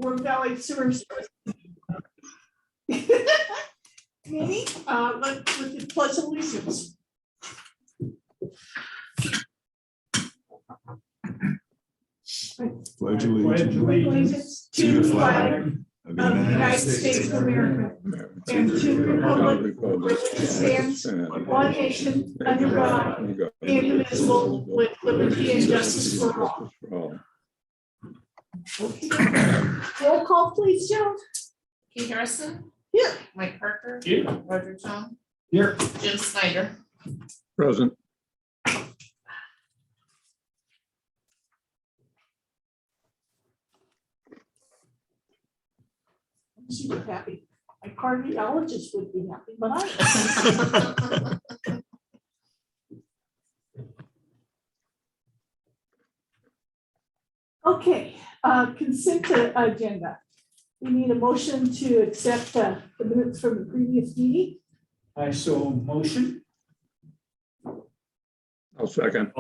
Warm Valley Sewer Service. Meeting, with the pledge of allegiance. Pledge allegiance To the flag of the United States of America and to the republic which stands one nation under God, indivisible, with liberty and justice for all. Roll call, please, Joe. Keith Harrison. Here. Mike Parker. Here. Roger Tom. Here. Jim Snyder. Present. She was happy. My cardiologist would be happy, but I. Okay, consent agenda. We need a motion to accept the minutes from the previous meeting. I so motion. I'll second.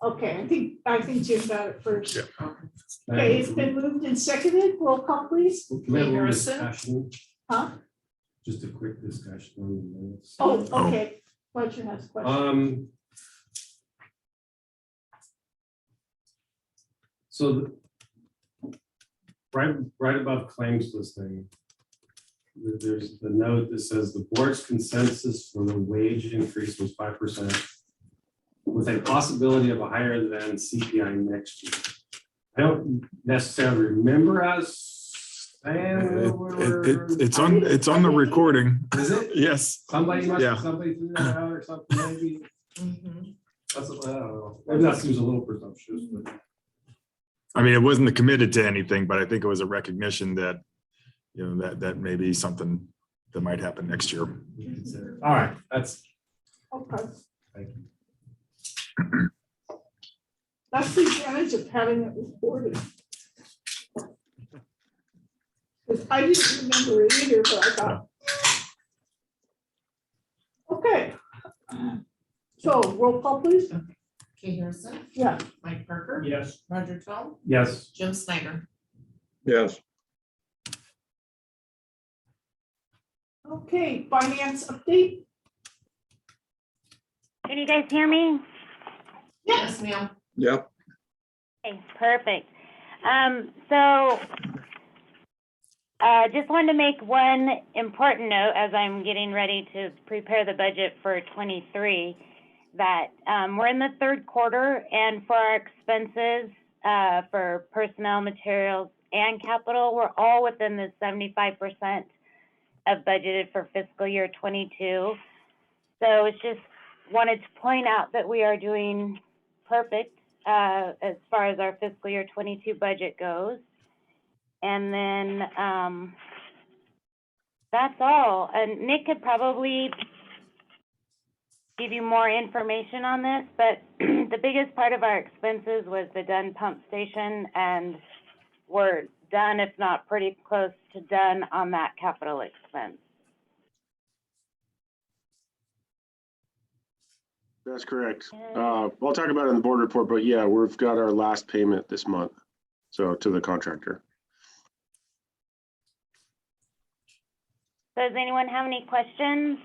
Okay, I think Jim got it first. Okay, it's been moved and seconded. Roll call, please. Can we have a little Harrison? discussion? Huh? Just a quick discussion on the minutes. Oh, okay. Roger has a question. So right above claims listing, there's the note that says the board's consensus for the wage increase was 5%, with a possibility of a higher than CPI next year. I don't necessarily remember us saying It's on the recording. Is it? Yes. Somebody Yeah. threw that out or something, maybe. Mhm. That's, I don't know. Maybe that seems a little presumptuous, but. I mean, it wasn't committed to anything, but I think it was a recognition that, you know, that may be something that might happen next year. Consider. All right, that's, Okay, thank you. that's the advantage of having it recorded. Because I didn't remember it either, but I thought. Okay. So roll call, please. Keith Harrison. Yeah. Mike Parker. Yes. Roger Tom. Yes. Jim Snyder. Yes. Okay, finance update. Can you guys hear me? Yes, ma'am. Yep. Okay, perfect. Just wanted to make one important note as I'm getting ready to prepare the budget for 23, that we're in the third quarter, and for our expenses for personnel, materials, and capital, we're all within the 75% of budgeted for fiscal year 22. So it's just wanted to point out that we are doing perfect as far as our fiscal year 22 budget goes. And then that's all. And Nick could probably give you more information on this, but the biggest part of our expenses was the Dunn pump station, and we're done, if not pretty close to done, on that capital expense. That's correct. I'll talk about it in the board report, but yeah, we've got our last payment this month. So to the contractor. Does anyone have any questions?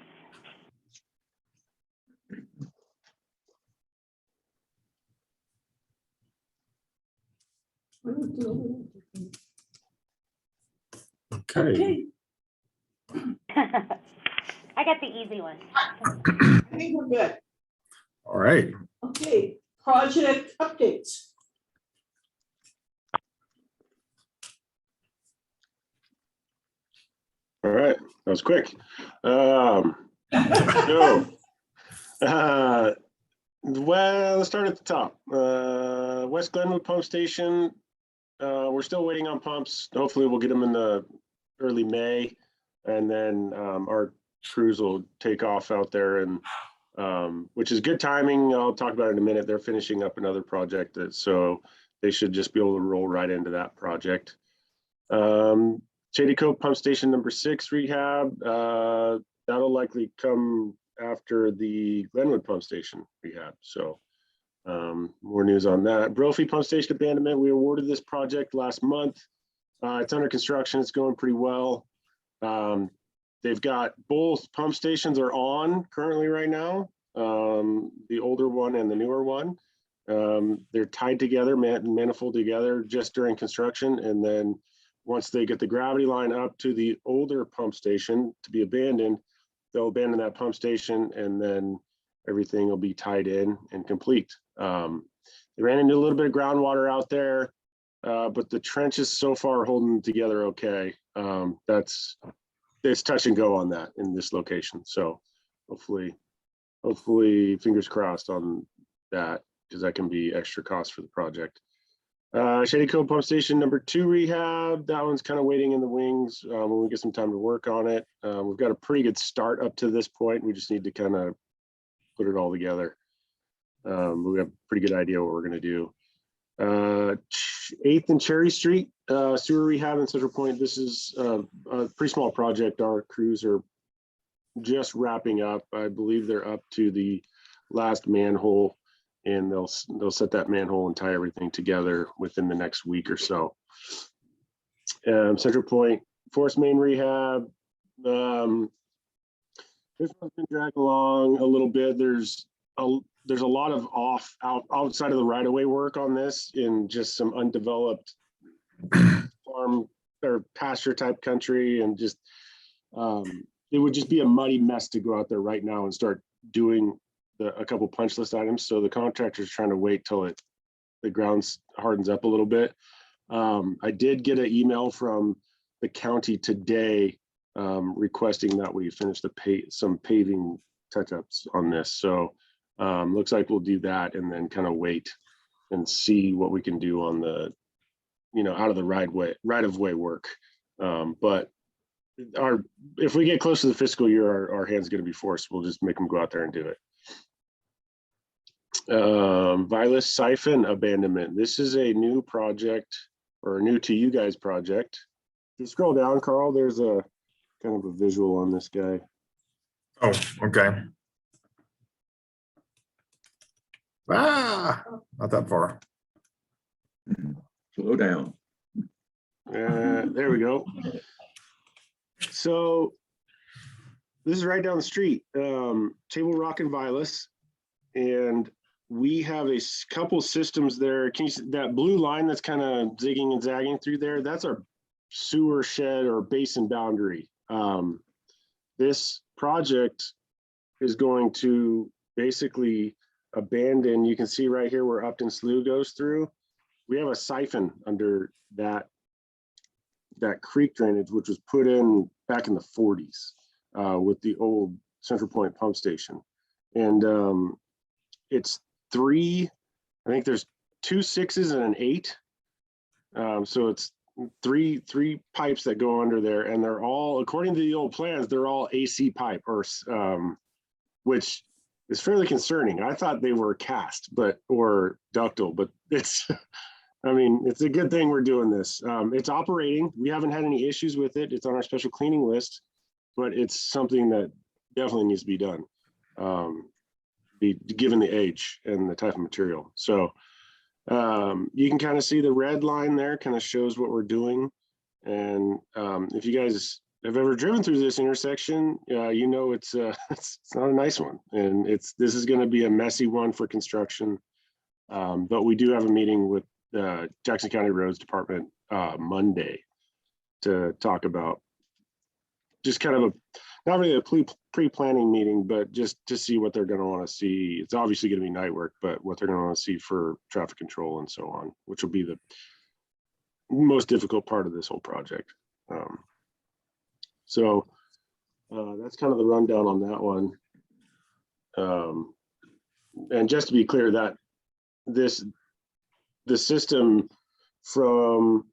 Okay. I got the easy one. I think we're good. All right. Okay, project updates. All right, that was quick. So, well, let's start at the top. West Glenwood Pump Station. We're still waiting on pumps. Hopefully we'll get them in the early May, and then our crews will take off out there, and which is good timing. I'll talk about it in a minute. They're finishing up another project, so they should just be able to roll right into that project. Shady Cove Pump Station number 6 rehab. That'll likely come after the Glenwood Pump Station rehab. So more news on that. Brophy Pump Station abandonment. We awarded this project last month. It's under construction. It's going pretty well. They've got both pump stations are on currently right now. The older one and the newer one. They're tied together, manifold together just during construction. And then once they get the gravity line up to the older pump station to be abandoned, they'll abandon that pump station and then everything will be tied in and complete. They ran into a little bit of groundwater out there, but the trenches so far are holding together okay. It's touch and go on that in this location. So hopefully fingers crossed on that, because that can be extra cost for the project. Shady Cove Pump Station number 2 rehab. That one's kind of waiting in the wings when we get some time to work on it. We've got a pretty good start up to this point. We just need to kind of put it all together. We have a pretty good idea what we're going to do. 8th and Cherry Street sewer rehab in Central Point. This is a pretty small project. Our crews are just wrapping up. I believe they're up to the last manhole, and they'll set that manhole and tie everything together within the next week or so. Central Point Forest Main rehab. This one's been dragged along a little bit. There's a lot of outside of the right-of-way work on this in just some undeveloped farm or pasture type country, and just it would just be a muddy mess to go out there right now and start doing a couple punch list items. So the contractor's trying to wait till the ground hardens up a little bit. I did get an email from the county today requesting that we finish some paving touch-ups on this. So looks like we'll do that and then kind of wait and see what we can do on the, out of the right of way work. But if we get close to the fiscal year, our hands going to be forced. We'll just make them go out there and do it. Vilas Siphon abandonment. This is a new project, or new to you guys project. If you scroll down, Carl, there's a kind of a visual on this guy. Oh, okay. Not that far. Slow down. There we go. So this is right down the street, Table Rock and Vilas, and we have a couple systems there. Can you see that blue line that's kind of zigging and zagging through there? That's our sewer shed or basin boundary. This project is going to basically abandon. You can see right here where Upton Slough goes through. We have a siphon under that creek drainage, which was put in back in the 40s with the old Central Point pump station. And it's I think there's 2 6s and an 8. So it's three pipes that go under there, and they're all, according to the old plans, they're all AC pipe, or which is fairly concerning. I thought they were cast, or ductile, but it's, I mean, it's a good thing we're doing this. It's operating. We haven't had any issues with it. It's on our special cleaning list, but it's something that definitely needs to be done, given the age and the type of material. So you can kind of see the red line there kind of shows what we're doing. And if you guys have ever driven through this intersection, it's not a nice one, and this is going to be a messy one for construction. But we do have a meeting with Jackson County Roads Department Monday to talk about just kind of not really a pre-planning meeting, but just to see what they're going to want to see. It's obviously going to be night work, but what they're going to want to see for traffic control and so on, which will be the most difficult part of this whole project. So that's kind of the rundown on that one. And just to be clear, that the system from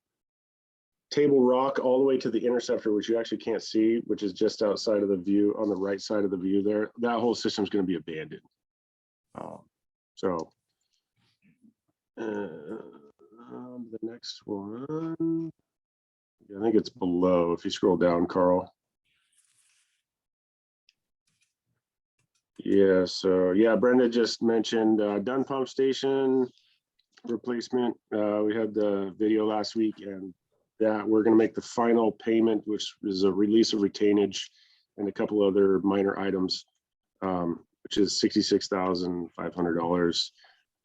Table Rock all the way to the interceptor, which you actually can't see, which is just outside of the view on the right side of the view there, that whole system is going to be abandoned. So the next one, I think it's below. If you scroll down, Carl. Yeah, so yeah, Brenda just mentioned Dunn Pump Station replacement. We had the video last week, and that we're going to make the final payment, which is a release of retainage and a couple other minor items, which is $66,500.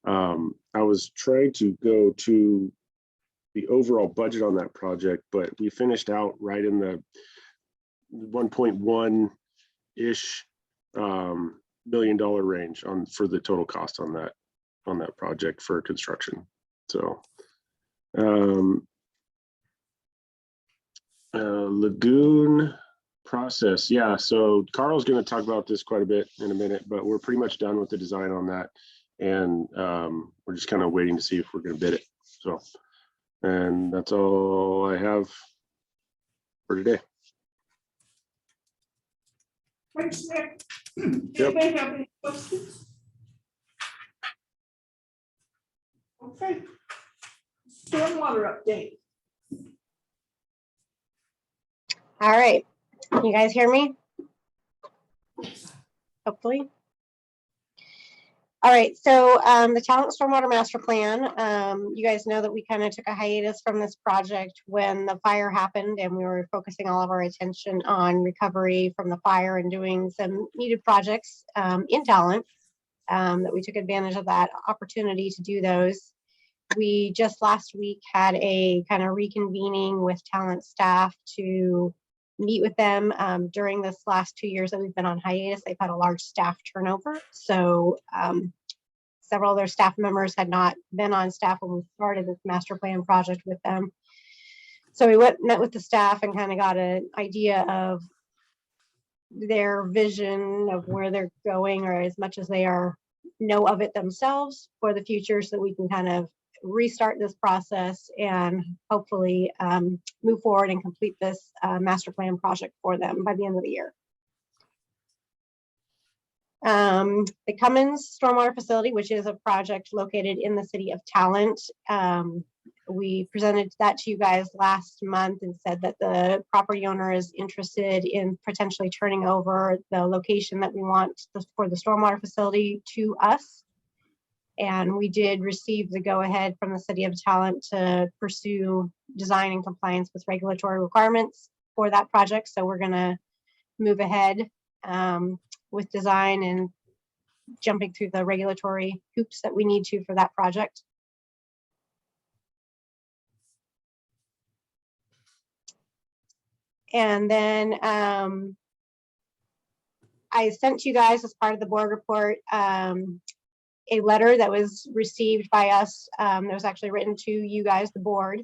I was trying to go to the overall budget on that project, but we finished out right in the 1.1-ish $1 million range for the total cost on that project for construction. So lagoon process, yeah, so Carl's going to talk about this quite a bit in a minute, but we're pretty much done with the design on that, and we're just kind of waiting to see if we're going to bid it. So, and that's all I have for today. Thanks, Nick. Anybody have any questions? Okay. Stormwater update. All right, you guys hear me? Hopefully. All right, so the Talent Stormwater Master Plan, you guys know that we kind of took a hiatus from this project when the fire happened, and we were focusing all of our attention on recovery from the fire and doing some needed projects in Talent, that we took advantage of that opportunity to do those. We just last week had a kind of reconvening with Talent staff to meet with them. During this last 2 years that we've been on hiatus, they've had a large staff turnover. So several of their staff members had not been on staff when we started this master plan project with them. So we met with the staff and kind of got an idea of their vision of where they're going, or as much as they know of it themselves for the future, so that we can kind of restart this process and hopefully move forward and complete this master plan project for them by the end of the year. The Cummins Stormwater Facility, which is a project located in the city of Talent, we presented that to you guys last month and said that the property owner is interested in potentially turning over the location that we want for the stormwater facility to us. And we did receive the go-ahead from the city of Talent to pursue design and compliance with regulatory requirements for that project. So we're going to move ahead with design and jumping through the regulatory hoops that we need to for that project. And then I sent to you guys as part of the board report a letter that was received by us, that was actually written to you guys, the board,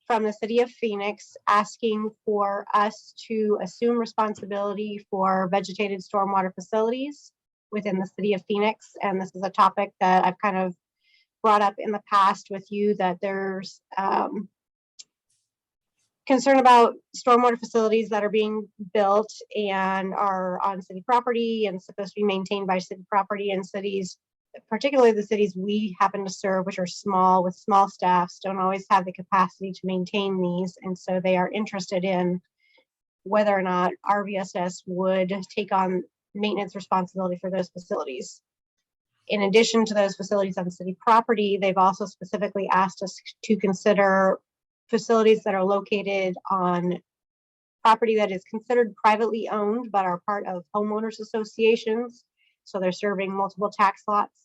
from the city of Phoenix, asking for us to assume responsibility for vegetated stormwater facilities within the city of Phoenix. And this is a topic that I've kind of brought up in the past with you, that there's concern about stormwater facilities that are being built and are on city property and supposed to be maintained by city property, and cities, particularly the cities we happen to serve, which are small with small staffs, don't always have the capacity to maintain these. And so they are interested in whether or not RVSS would take on maintenance responsibility for those facilities. In addition to those facilities on city property, they've also specifically asked us to consider facilities that are located on property that is considered privately owned but are part of homeowners associations. So they're serving multiple tax lots.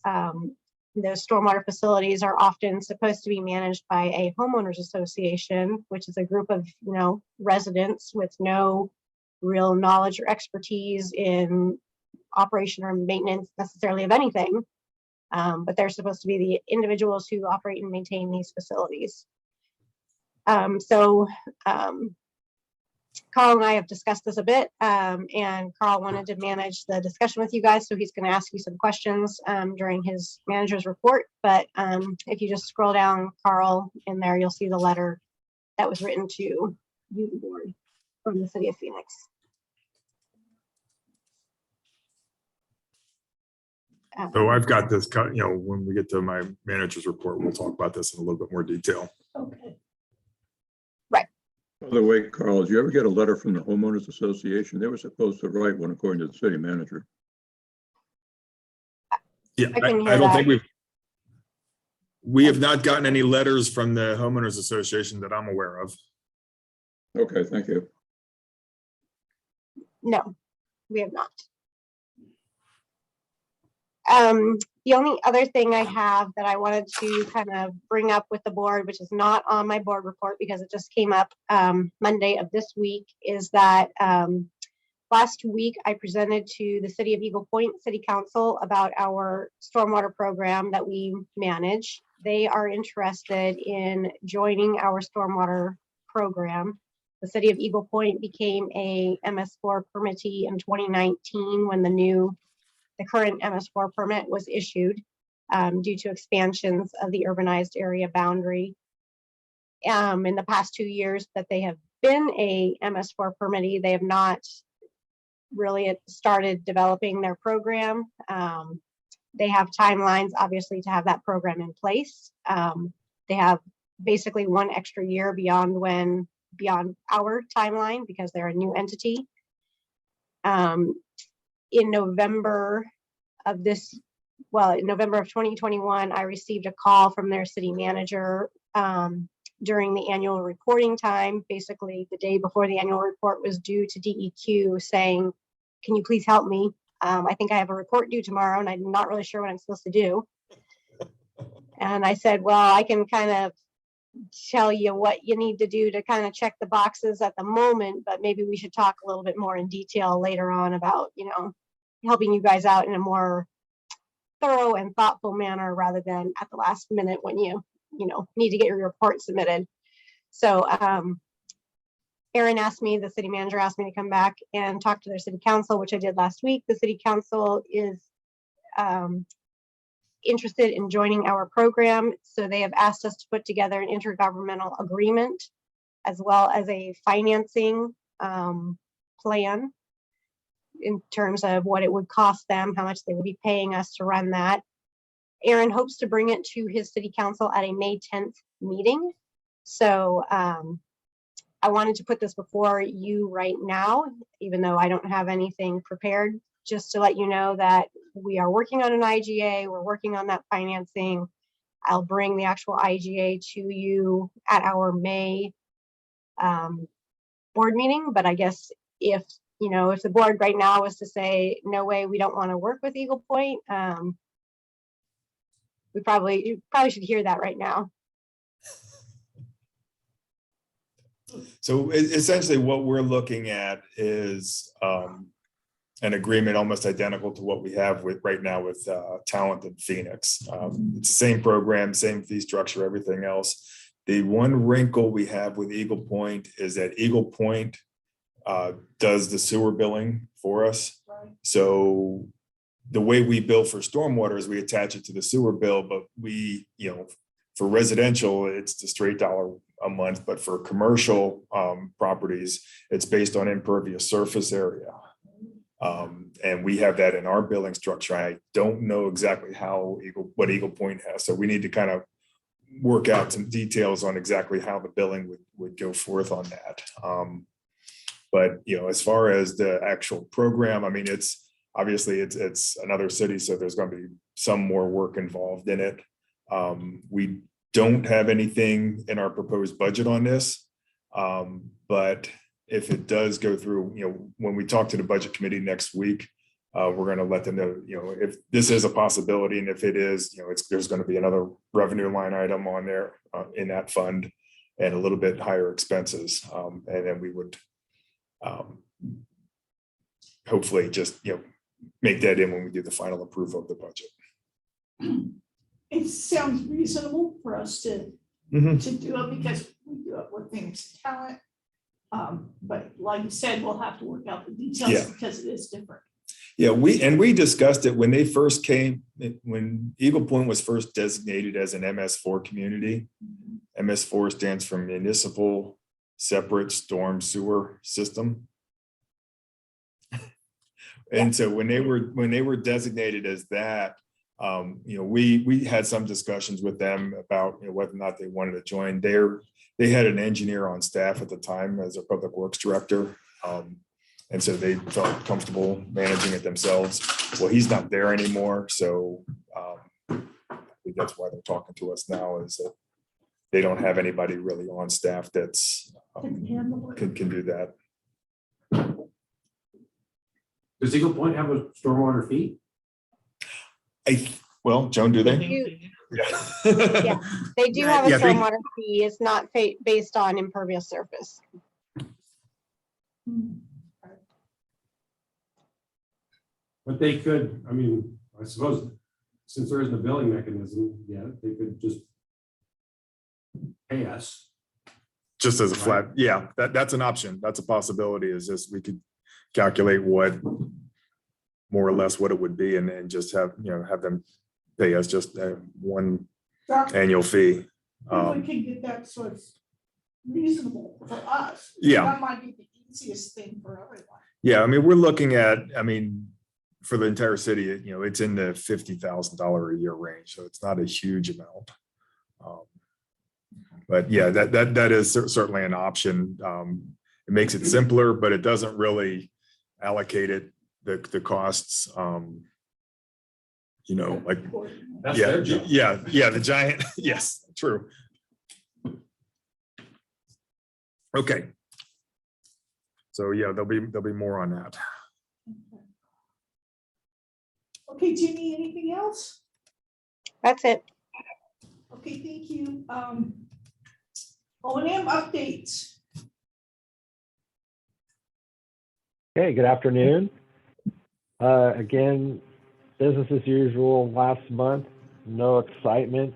Those stormwater facilities are often supposed to be managed by a homeowners association, which is a group of, residents with no real knowledge or expertise in operation or maintenance necessarily of anything. But they're supposed to be the individuals who operate and maintain these facilities. Carl and I have discussed this a bit, and Carl wanted to manage the discussion with you guys, so he's going to ask you some questions during his manager's report. But if you just scroll down, Carl, in there, you'll see the letter that was written to you, the board, from the city of Phoenix. So I've got this, when we get to my manager's report, we'll talk about this in a little bit more detail. Okay. By the way, Carl, did you ever get a letter from the homeowners association? They were supposed to write one according to the city manager. Yeah, I couldn't hear I don't that. think We have not gotten any letters from the homeowners association that I'm aware of. Okay, thank you. No, we have not. The only other thing I have that I wanted to kind of bring up with the board, which is not on my board report because it just came up Monday of this week, is that last week I presented to the City of Eagle Point City Council about our stormwater program that we manage. They are interested in joining our stormwater program. The City of Eagle Point became a MS4 permittee in 2019 when the current MS4 permit was issued due to expansions of the urbanized area boundary. In the past 2 years that they have been a MS4 permittee, they have not really started developing their program. They have timelines, obviously, to have that program in place. They have basically 1 extra year beyond our timeline because they're a new entity. In November of 2021, I received a call from their city manager during the annual reporting time, basically the day before the annual report was due to DEQ, saying, can you please help me? I think I have a report due tomorrow and I'm not really sure what I'm supposed to do. And I said, well, I can kind of tell you what you need to do to kind of check the boxes at the moment, but maybe we should talk a little bit more in detail later on about, helping you guys out in a more thorough and thoughtful manner rather than at the last minute when you need to get your report submitted. So Aaron asked me, the city manager asked me to come back and talk to their city council, which I did last week. The city council is interested in joining our program. So they have asked us to put together an intergovernmental agreement as well as a financing plan in terms of what it would cost them, how much they would be paying us to run that. Aaron hopes to bring it to his city council at a May 10th meeting. So I wanted to put this before you right now, even though I don't have anything prepared, just to let you know that we are working on an IGA, we're working on that financing. I'll bring the actual IGA to you at our May board meeting, but I guess if the board right now was to say, no way, we don't want to work with Eagle Point, you probably should hear that right now. So essentially what we're looking at is an agreement almost identical to what we have right now with Talented Phoenix. It's the same program, same fee structure, everything else. The one wrinkle we have with Eagle Point is that Eagle Point does the sewer billing for us. Right. So the way we bill for stormwater is we attach it to the sewer bill, but we, for residential, it's the straight dollar a month, but for commercial properties, it's based on impervious surface area. And we have that in our billing structure. I don't know exactly what Eagle Point has. So we need to kind of work out some details on exactly how the billing would go forth on that. But as far as the actual program, I mean, it's another city, so there's going to be some more work involved in it. We don't have anything in our proposed budget on this, but if it does go through, when we talk to the budget committee next week, we're going to let them know, if this is a possibility, and if it is, there's going to be another revenue line item on there in that fund, and a little bit higher expenses, and then we would hopefully just make that in when we do the final approval of the budget. It sounds reasonable for us to do it because we do it with Phoenix Talent. But like you said, we'll have to work out the details because it is different. Yeah, we discussed it when they first came, when Eagle Point was first designated as an MS4 community. MS4 stands for Municipal Separate Storm Sewer System. And so when they were designated as that, we had some discussions with them about whether or not they wanted to join. They had an engineer on staff at the time as a public works director. And so they felt comfortable managing it themselves. Well, he's not there anymore. So believe that's why they're talking to us now, is that they don't have anybody really on staff that's Can handle it. can do that. Does Eagle Point have a stormwater fee? Well, Joan, do they? Yeah, Yeah. they do have a Yeah, they- stormwater fee. It's not based on impervious surface. But they could, I mean, I suppose, since there isn't a billing mechanism yet, they could just pay us. Just as a flat, yeah, that's an option. That's a possibility, is just we could calculate what more or less what it would be, and then just have, have them pay us just one annual fee. If we can get that so it's reasonable for us. Yeah. That might be the easiest thing for everyone. Yeah, I mean, we're looking at, for the entire city, it's in the $50,000 a year range, so it's not a huge amount. But yeah, that is certainly an option. It makes it simpler, but it doesn't really allocate it, the costs. Like, That's yeah, their job. yeah, the giant, yes, true. Okay. So yeah, there'll be more on that. Okay, Jimmy, anything else? That's it. Okay, thank you. O&M updates. Okay, good afternoon. Again, business as usual last month, no excitement.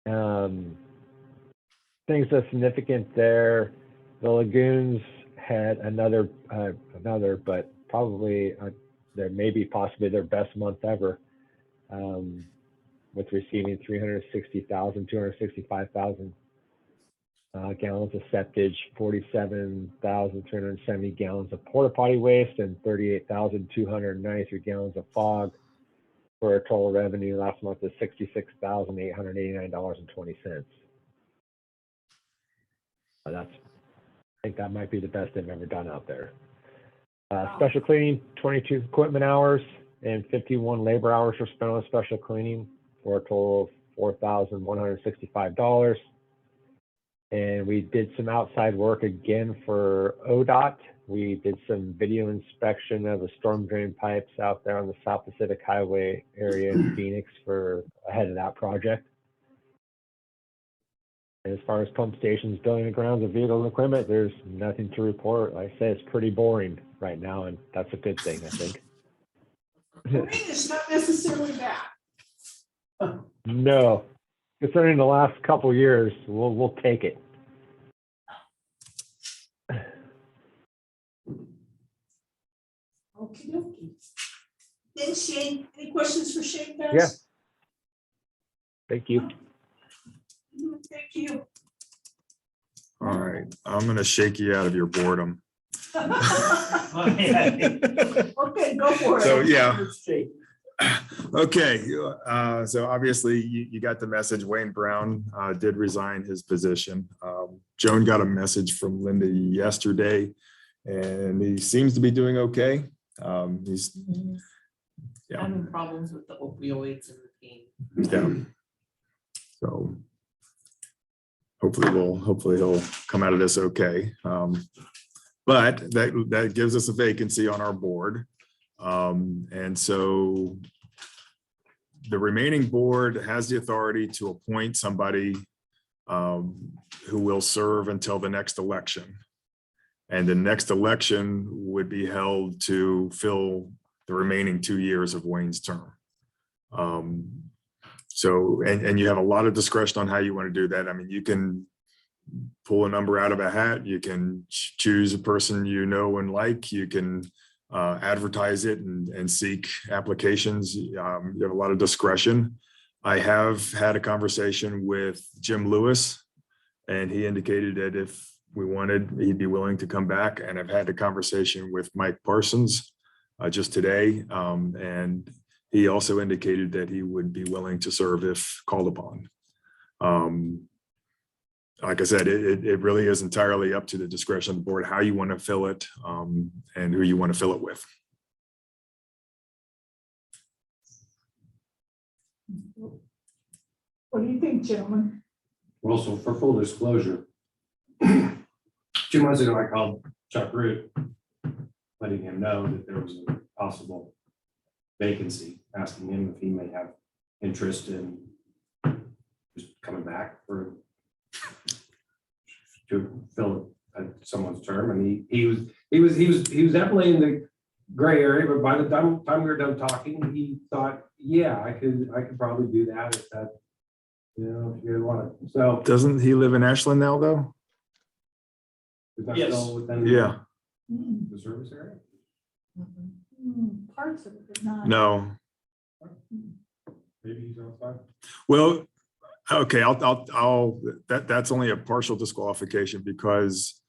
Things that's significant there, the lagoons had another, but probably there may be possibly their best month ever, with receiving 265,000 gallons of septage, 47,370 gallons of porta potty waste, and 38,293 gallons of fog, for a total revenue last month of $66,889.20. I think that might be the best they've ever done out there. Special cleaning, 22 equipment hours and 51 labor hours were spent on special cleaning, for a total of $4,165. And we did some outside work again for ODOT. We did some video inspection of the storm drain pipes out there on the South Pacific Highway area in Phoenix for ahead of that project. And as far as pump stations, building and grounds, and vehicles and equipment, there's nothing to report. Like I say, it's pretty boring right now, and that's a good thing, I think. Boring is not necessarily bad. No, concerning the last couple years, we'll take it. Okay, dokie. Then Shane, any questions for Shane, guys? Yeah. Thank you. Thank you. All right, I'm gonna shake you out of your boredom. Okay, go for it. So, yeah. Okay, so obviously you got the message. Wayne Brown did resign his position. Joan got a message from Linda yesterday, and he seems to be doing okay. He's Having problems with the opioids and the pain. yeah. So hopefully he'll come out of this okay. But that gives us a vacancy on our board. And so the remaining board has the authority to appoint somebody who will serve until the next election. And the next election would be held to fill the remaining 2 years of Wayne's term. So, and you have a lot of discretion on how you want to do that. I mean, you can pull a number out of a hat. You can choose a person you know and like. You can advertise it and seek applications. You have a lot of discretion. I have had a conversation with Jim Lewis, and he indicated that if we wanted, he'd be willing to come back. And I've had a conversation with Mike Parsons just today, and he also indicated that he would be willing to serve if called upon. Like I said, it really is entirely up to the discretion of the board, how you want to fill it, and who you want to fill it with. What do you think, gentlemen? Also, for full disclosure, 2 months ago, I called Chuck Root, letting him know that there was a possible vacancy, asking him if he may have interest in just coming back to fill someone's term. And he was definitely in the gray area, but by the time we were done talking, he thought, yeah, I could probably do that if that, if you want to. So Doesn't he live in Ashland now, though? is that Yes. still within Yeah. the service area? Parts of it, but not. No. Maybe he's outside. Well, okay, that's only a partial disqualification because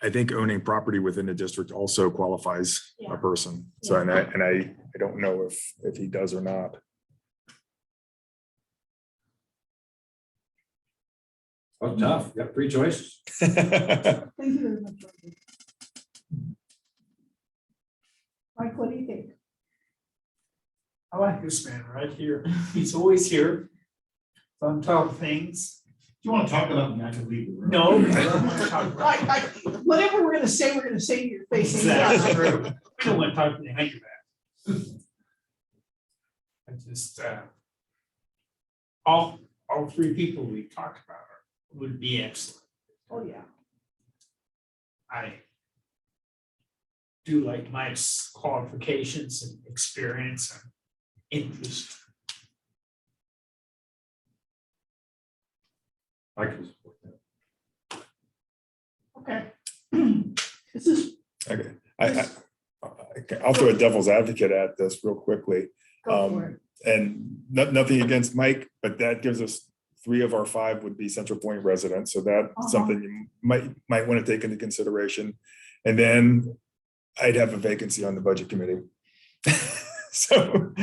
I think owning property within the district also qualifies a Yeah. person. So, and I don't know if he does or not. Oh, tough. You got 3 choices. Thank you very much. Roger. Mike, what do you think? I like this man right here. He's always here. On top of things. You want to talk about me, I can leave the room. No. I don't want to talk about it. Whatever we're gonna say to your face. That's true. We don't want to talk behind your back. I just, all 3 people we talked about would be excellent. Oh, yeah. I do like Mike's qualifications and experience and interest. I can support that. Okay. This is, Okay, I'll throw a devil's advocate at this real quickly. go for it. And nothing against Mike, but that gives us 3 of our 5 would be Central Point residents. So that's something you might want to take into consideration. And then I'd have a vacancy on the budget committee. So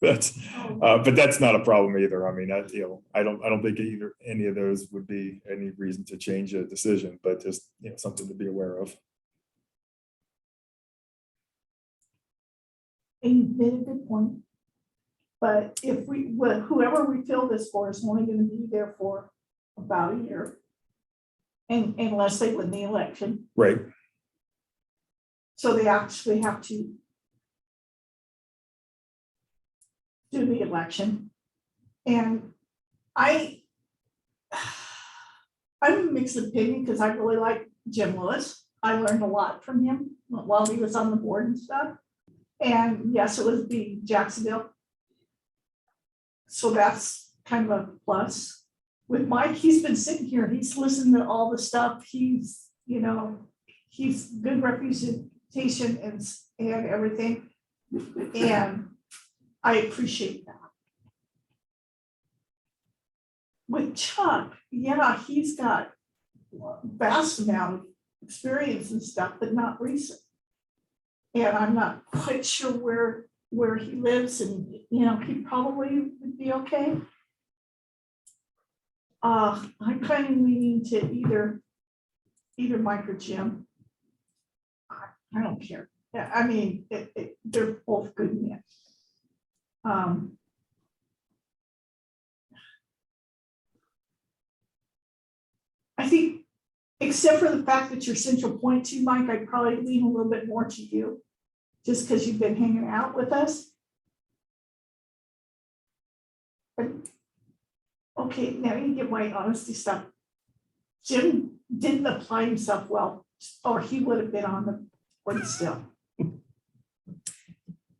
that's, but that's not a problem either. I mean, I don't think any of those would be any reason to change a decision, but just, something to be aware of. And you made a good point. But if whoever we fill this for is only gonna be there for about a year. And unless they win the election, Right. so they actually have to do the election. And I'm a mixed opinion because I really like Jim Lewis. I learned a lot from him while he was on the board and stuff. And yes, it was the Jacksonville. So that's kind of a plus. With Mike, he's been sitting here, he's listened to all the stuff. He's good representation and everything. And I appreciate that. With Chuck, yeah, he's got a vast amount of experience and stuff, but not recent. And I'm not quite sure where he lives, and he probably would be okay. I'm kind of leaning to either Mike or Jim. I don't care. Yeah, I mean, they're both good men. I think, except for the fact that you're Central Point too, Mike, I'd probably lean a little bit more to you, just because you've been hanging out with us. But, okay, now you get my honesty stuff. Jim didn't apply himself well, or he would have been on the board still.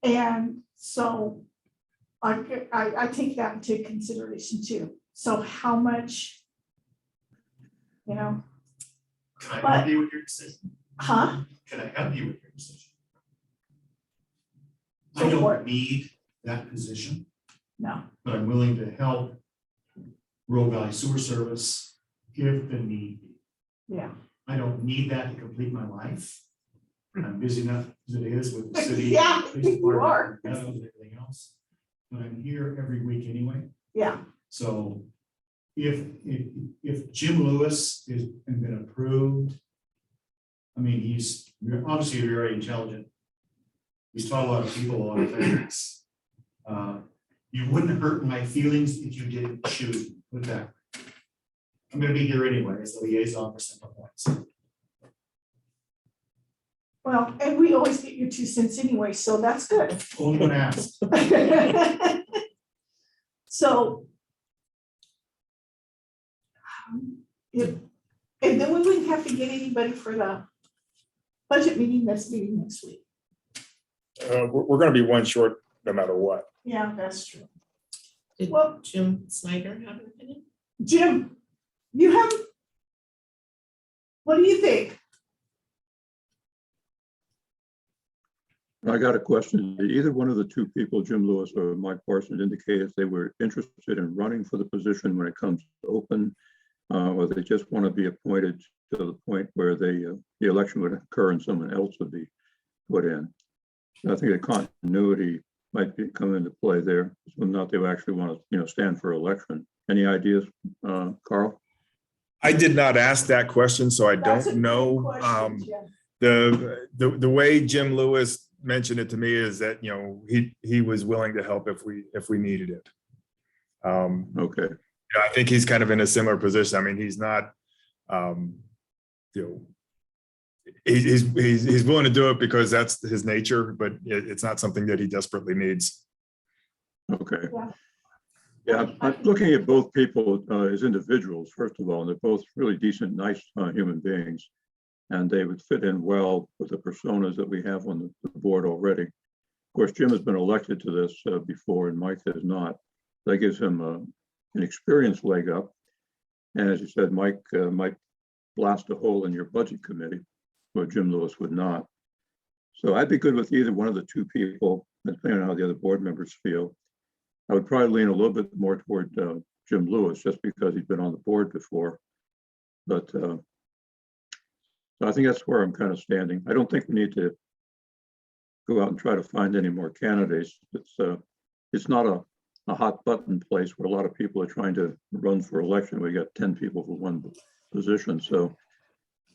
And so I take that into consideration too. So how much, Can I help you with your decision? huh? Can I help you with your decision? Go I for it. don't need that position, No, but I'm willing to help Rural Valley Sewer Service if the need be. yeah. I don't need that to complete my life. I'm busy enough as it is with the city. Yeah, police you department, are. and everything else. But I'm here every week anyway. Yeah, So if Jim Lewis has been approved, I mean, he's obviously very intelligent. He's taught a lot of people a lot of things. You wouldn't hurt my feelings if you didn't shoot with that. I'm gonna be here anyway as the liaison for Central Points. Well, and we always get your 2 cents anyway, so that's good. Only when asked. So. If, and then we wouldn't have to get anybody for the budget meeting next week. We're gonna be one short no matter what. Yeah, that's true. Did Well, Jim Snyder have an opinion? Jim, you have. What do you think? I got a question. Did either one of the 2 people, Jim Lewis or Mike Parsons, indicate if they were interested in running for the position when it comes to open, or they just want to be appointed to the point where the election would occur and someone else would be put in? I think the continuity might come into play there, whether or not they actually want to, stand for election. Any ideas, Carl? I did not ask that question, so I That's a don't good know. question, Jim. The way Jim Lewis mentioned it to me is that, he was willing to help if we needed it. Okay. I think he's kind of in a similar position. I mean, he's not, he's willing to do it because that's his nature, but it's not something that he desperately needs. Okay. Yeah. Yeah, I'm looking at both people as individuals, first of all, and they're both really decent, nice human beings. And they would fit in well with the personas that we have on the board already. Of course, Jim has been elected to this before and Mike has not. That gives him an experience leg up. And as you said, Mike might blast a hole in your budget committee, where Jim Lewis would not. So I'd be good with either one of the 2 people, depending on how the other board members feel. I would probably lean a little bit more toward Jim Lewis, just because he's been on the board before. But so I think that's where I'm kind of standing. I don't think we need to go out and try to find any more candidates. It's not a hot button place where a lot of people are trying to run for election. We got 10 people for one position. So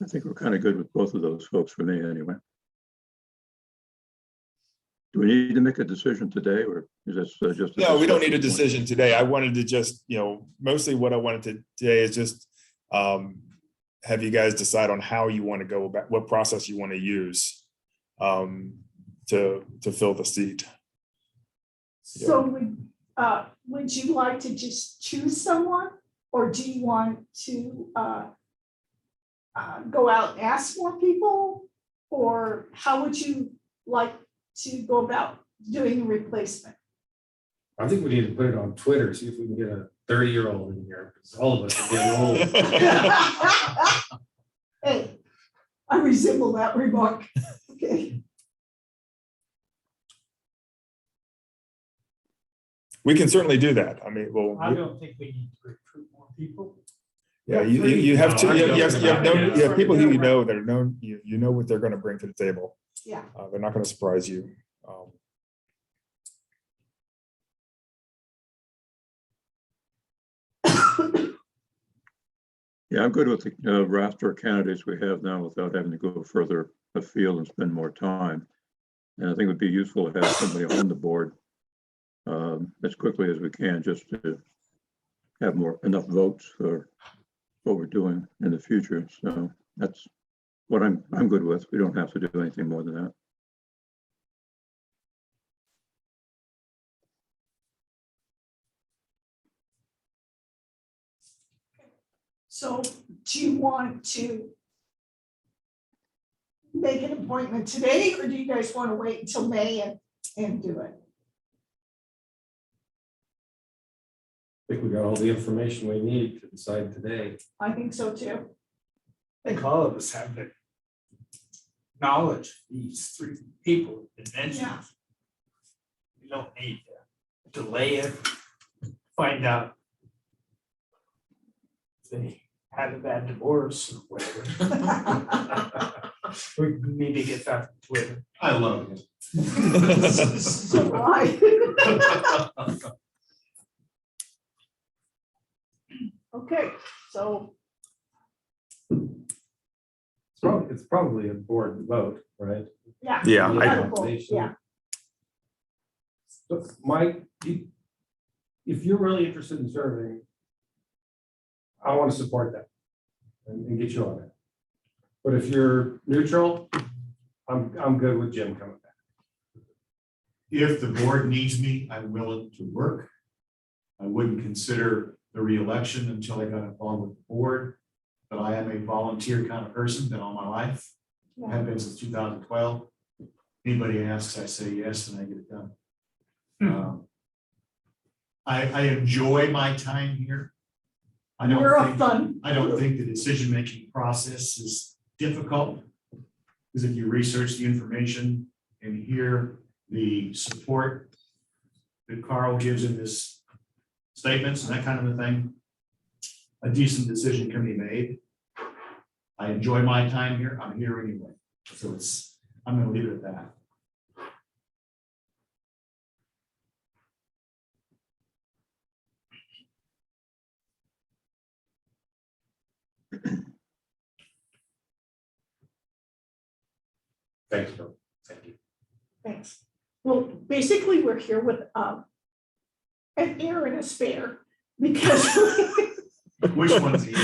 I think we're kind of good with both of those folks for me anyway. Do we need to make a decision today, or is this just? No, we don't need a decision today. I wanted to just, mostly what I wanted to today is just have you guys decide on how you want to go about, what process you want to use to fill the seat. So would you like to just choose someone, or do you want to go out and ask more people, or how would you like to go about doing a replacement? I think we need to put it on Twitter, see if we can get a 30-year-old in here, because all of us are getting old. Hey, I resemble that remark. Okay. We can certainly do that. I mean, well, I don't think we need to recruit more people. yeah, you have to, No, you have people who Yeah. that are known, you know what they're going to bring to the table. Yeah. They're not going to surprise you. Yeah, I'm good with the roster of candidates we have now without having to go further afield and spend more time. And I think it would be useful to have somebody on the board as quickly as we can, just to have enough votes for what we're doing in the future. So that's what I'm good with. We don't have to do anything more than that. So do you want to make an appointment today, or do you guys want to wait until May and do it? I think we got all the information we need to decide today. I think so too. I think all of us have the knowledge of these 3 people that mentioned. Yeah. We don't need to delay it, find out if they had a bad divorce or whatever. We need to get that on Twitter. I love it. So why? Okay, so It's probably a board vote, right? yeah. Yeah, we I- gotta vote, Yeah, But Mike, you if you're really interested in serving, I want to support that and get you on that. But if you're neutral, I'm good with Jim coming back. If the board needs me, I'm willing to work. I wouldn't consider the reelection until I got involved with the board, but I am a volunteer kind of person, been all my life. I have been since 2012. Anybody asks, I say yes, and I get it done. I enjoy my time here. I don't We're think, fun. I don't think the decision-making process is difficult. Because if you research the information and hear the support that Carl gives in his statements and that kind of a thing, a decent decision can be made. I enjoy my time here. I'm here anyway. So I'm gonna leave it at that. Thanks, Bill. Thank you. Thanks. Well, basically, we're here with an heir and a spare because Which one's he?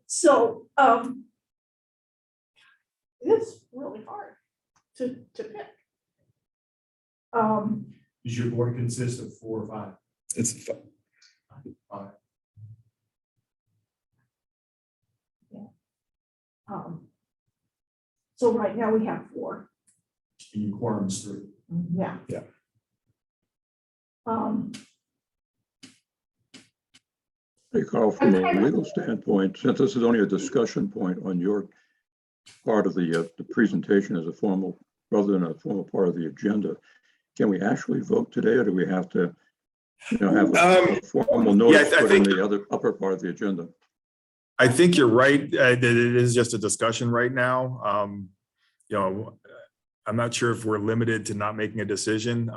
so it's really hard to pick. Does your board consist of 4 or 5? It's Five. So right now we have 4. And your quorum's 3. Yeah. Yeah. Hey, Carl, from a legal standpoint, since this is only a discussion point on your part of the presentation as a formal, rather than a formal part of the agenda, can we actually vote today, or do we have to, have a formal notice put in the other upper part of the agenda? I think you're right, that it is just a discussion right now. I'm not sure if we're limited to not making a decision,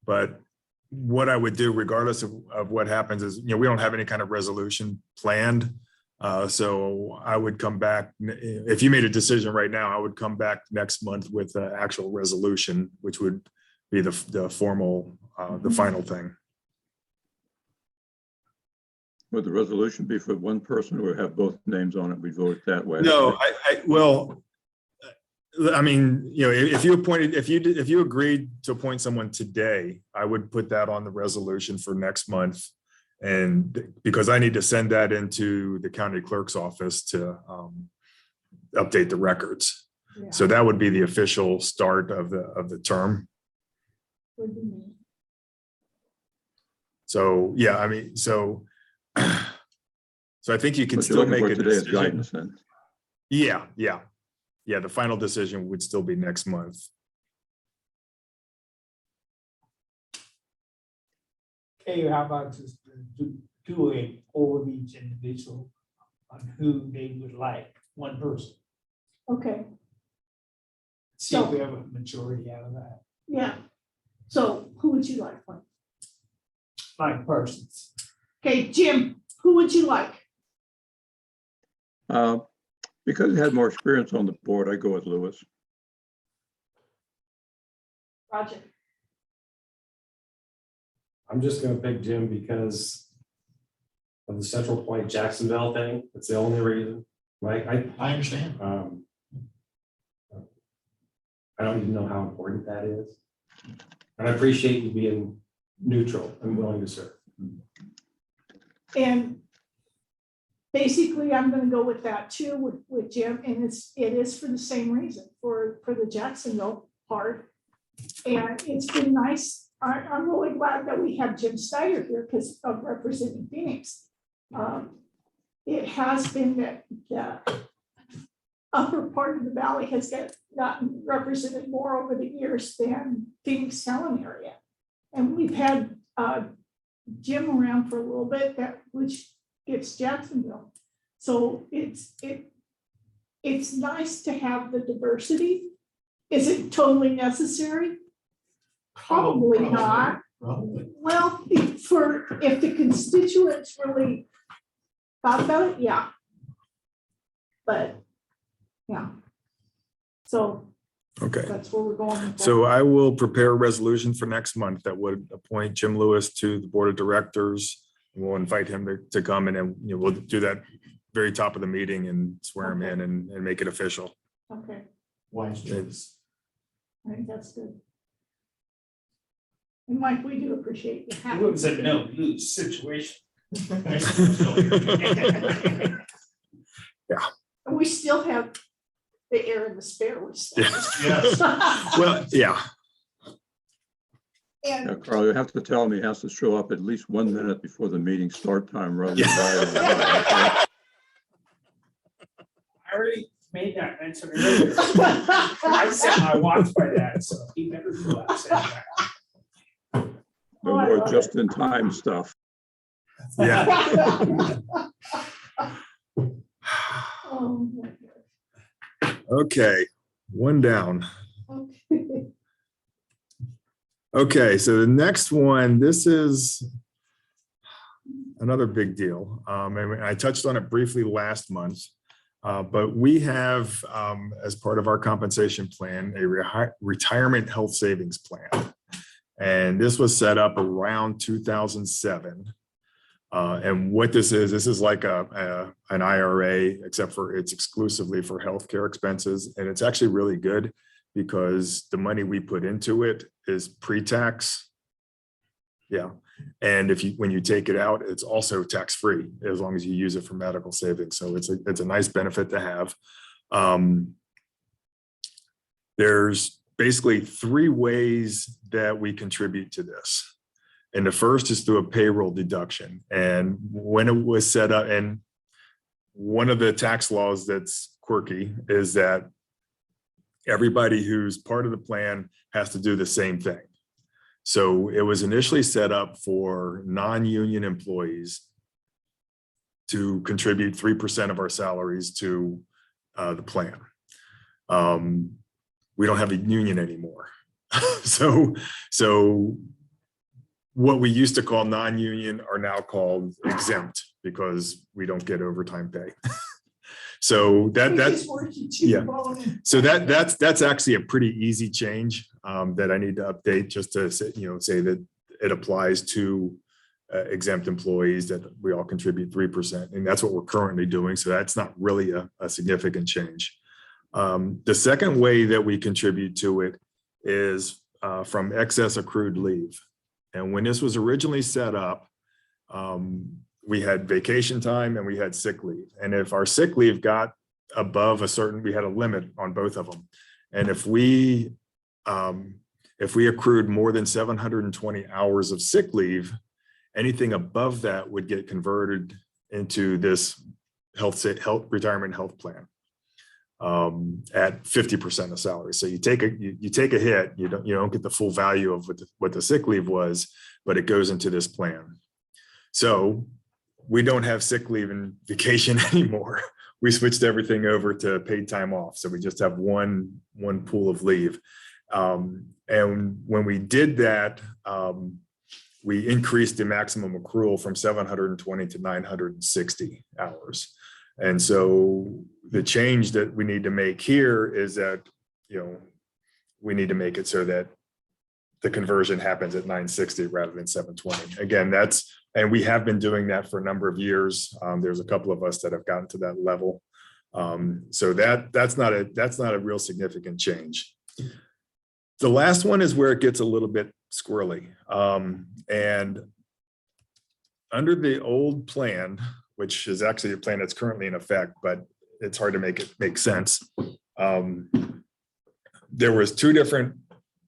but what I would do regardless of what happens is, we don't have any kind of resolution planned. So I would come back, if you made a decision right now, I would come back next month with an actual resolution, which would be the formal, the final thing. Would the resolution be for one person or have both names on it? We vote that way? No, well, I mean, if you agreed to appoint someone today, I would put that on the resolution for next month. And because I need to send that into the county clerk's office to update the records. Yeah. So that would be the official start of the term. So, yeah, I mean, so I think you can But still make a today's decision. guidance then. Yeah. The final decision would still be next month. Okay, how about just do a poll of each individual on who they would like, one person. Okay. See if we have a majority out of that. Yeah. So who would you like? One? 5 persons. Okay, Jim, who would you like? Because he had more experience on the board, I go with Lewis. Roger. I'm just gonna pick Jim because of the Central Point Jacksonville thing. That's the only reason. Right? I understand. I don't even know how important that is. And I appreciate you being neutral and willing to serve. And basically, I'm going to go with that too with Jim, and it is for the same reason, for the Jacksonville part. And it's been nice. I'm really glad that we have Jim Steyer here because of representing Phoenix. It has been that the upper part of the valley has gotten represented more over the years than Phoenix Helen area. And we've had Jim around for a little bit, which gets Jacksonville. So it's nice to have the diversity. Is it totally necessary? Probably not. Probably. Well, if the constituents really thought about it, yeah. But yeah. So Okay. That's where we're going. with that. So I will prepare a resolution for next month that would appoint Jim Lewis to the Board of Directors. We'll invite him to come and then, we'll do that very top of the meeting and swear him in and make it official. Okay, Wise choice. I think that's good. And Mike, we do appreciate you It having. was a no lose situation. And we still have the air in the spare with stuff. Yes. Well, yeah. And Carl, you have to tell him he has to show up at least 1 minute before the meeting start time rather than. I already made that mention earlier. I set my watch by that, so he never knew I said that. No more just-in-time stuff. Yeah. Oh, my God. Okay, one down. Okay. Okay, so the next one, this is another big deal. And I touched on it briefly last month, but we have, as part of our compensation plan, a retirement health savings plan. And this was set up around 2007. And what this is like an IRA, except for it's exclusively for healthcare expenses. And it's actually really good because the money we put into it is pre-tax. Yeah. And when you take it out, it's also tax-free as long as you use it for medical savings. So it's a nice benefit to have. There's basically 3 ways that we contribute to this. And the first is through a payroll deduction. And when it was set up, and one of the tax laws that's quirky is that everybody who's part of the plan has to do the same thing. So it was initially set up for non-union employees to contribute 3% of our salaries to the plan. We don't have a union anymore. So what we used to call non-union are now called exempt because we don't get overtime pay. So that's yeah. So that's actually a pretty easy change that I need to update just to say that it applies to exempt employees that we all contribute 3%, and that's what we're currently doing. So that's not really a significant change. The second way that we contribute to it is from excess accrued leave. And when this was originally set up, we had vacation time and we had sick leave. And if our sick leave got above we had a limit on both of them. And if we accrued more than 720 hours of sick leave, anything above that would get converted into this retirement health plan at 50% of salary. So you take a hit, you don't get the full value of what the sick leave was, but it goes into this plan. So we don't have sick leave and vacation anymore. We switched everything over to paid time off. So we just have one pool of leave. And when we did that, we increased the maximum accrual from 720 to 960 hours. And so the change that we need to make here is that, we need to make it so that the conversion happens at 960 rather than 720. Again, and we have been doing that for a number of years. There's a couple of us that have gotten to that level. So that's not a real significant change. The last one is where it gets a little bit squirrely. And under the old plan, which is actually a plan that's currently in effect, but it's hard to make it make sense. There was 2 different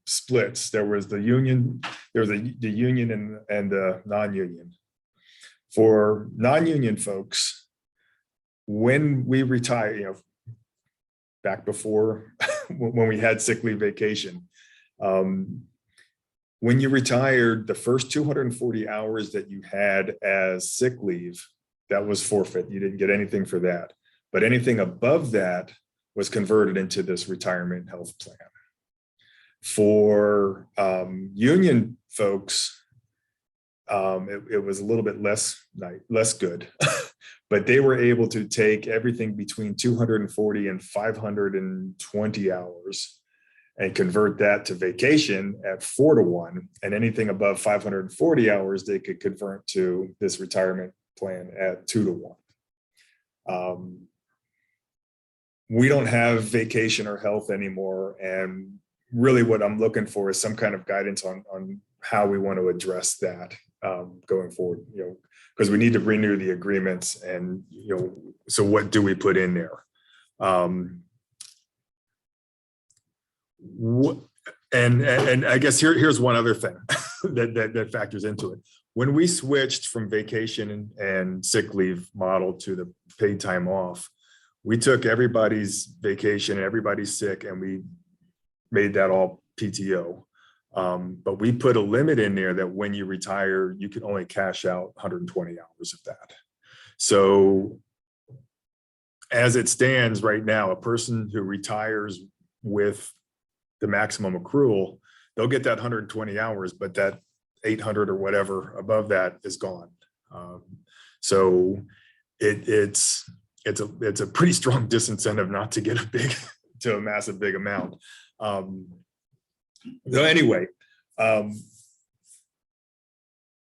splits. There was the union, the union and the non-union. For non-union folks, when we retire, back before when we had sick leave vacation, when you retired, the first 240 hours that you had as sick leave, that was forfeit. You didn't get anything for that. But anything above that was converted into this retirement health plan. For union folks, it was a little bit less good, but they were able to take everything between 240 and 520 hours and convert that to vacation at 4-to-1, and anything above 540 hours, they could convert to this retirement plan at 2-to-1. We don't have vacation or health anymore. And really what I'm looking for is some kind of guidance on how we want to address that going forward, because we need to renew the agreements, and, so what do we put in there? And I guess here's one other thing that factors into it. When we switched from vacation and sick leave model to the paid time off, we took everybody's vacation and everybody's sick, and we made that all PTO. But we put a limit in there that when you retire, you can only cash out 120 hours of that. So as it stands right now, a person who retires with the maximum accrual, they'll get that 120 hours, but that 800 or whatever above that is gone. So it's a pretty strong disincentive not to get a massive big amount. So anyway,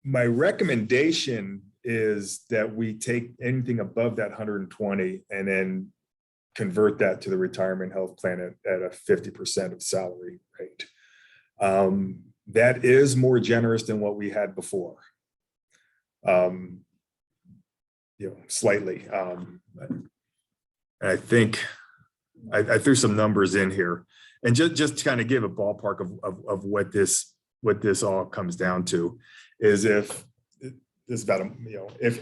my recommendation is that we take anything above that 120 and then convert that to the retirement health plan at a 50% of salary rate. That is more generous than what we had before. Slightly. And I think I threw some numbers in here, and just to kind of give a ballpark of what this all comes down to is if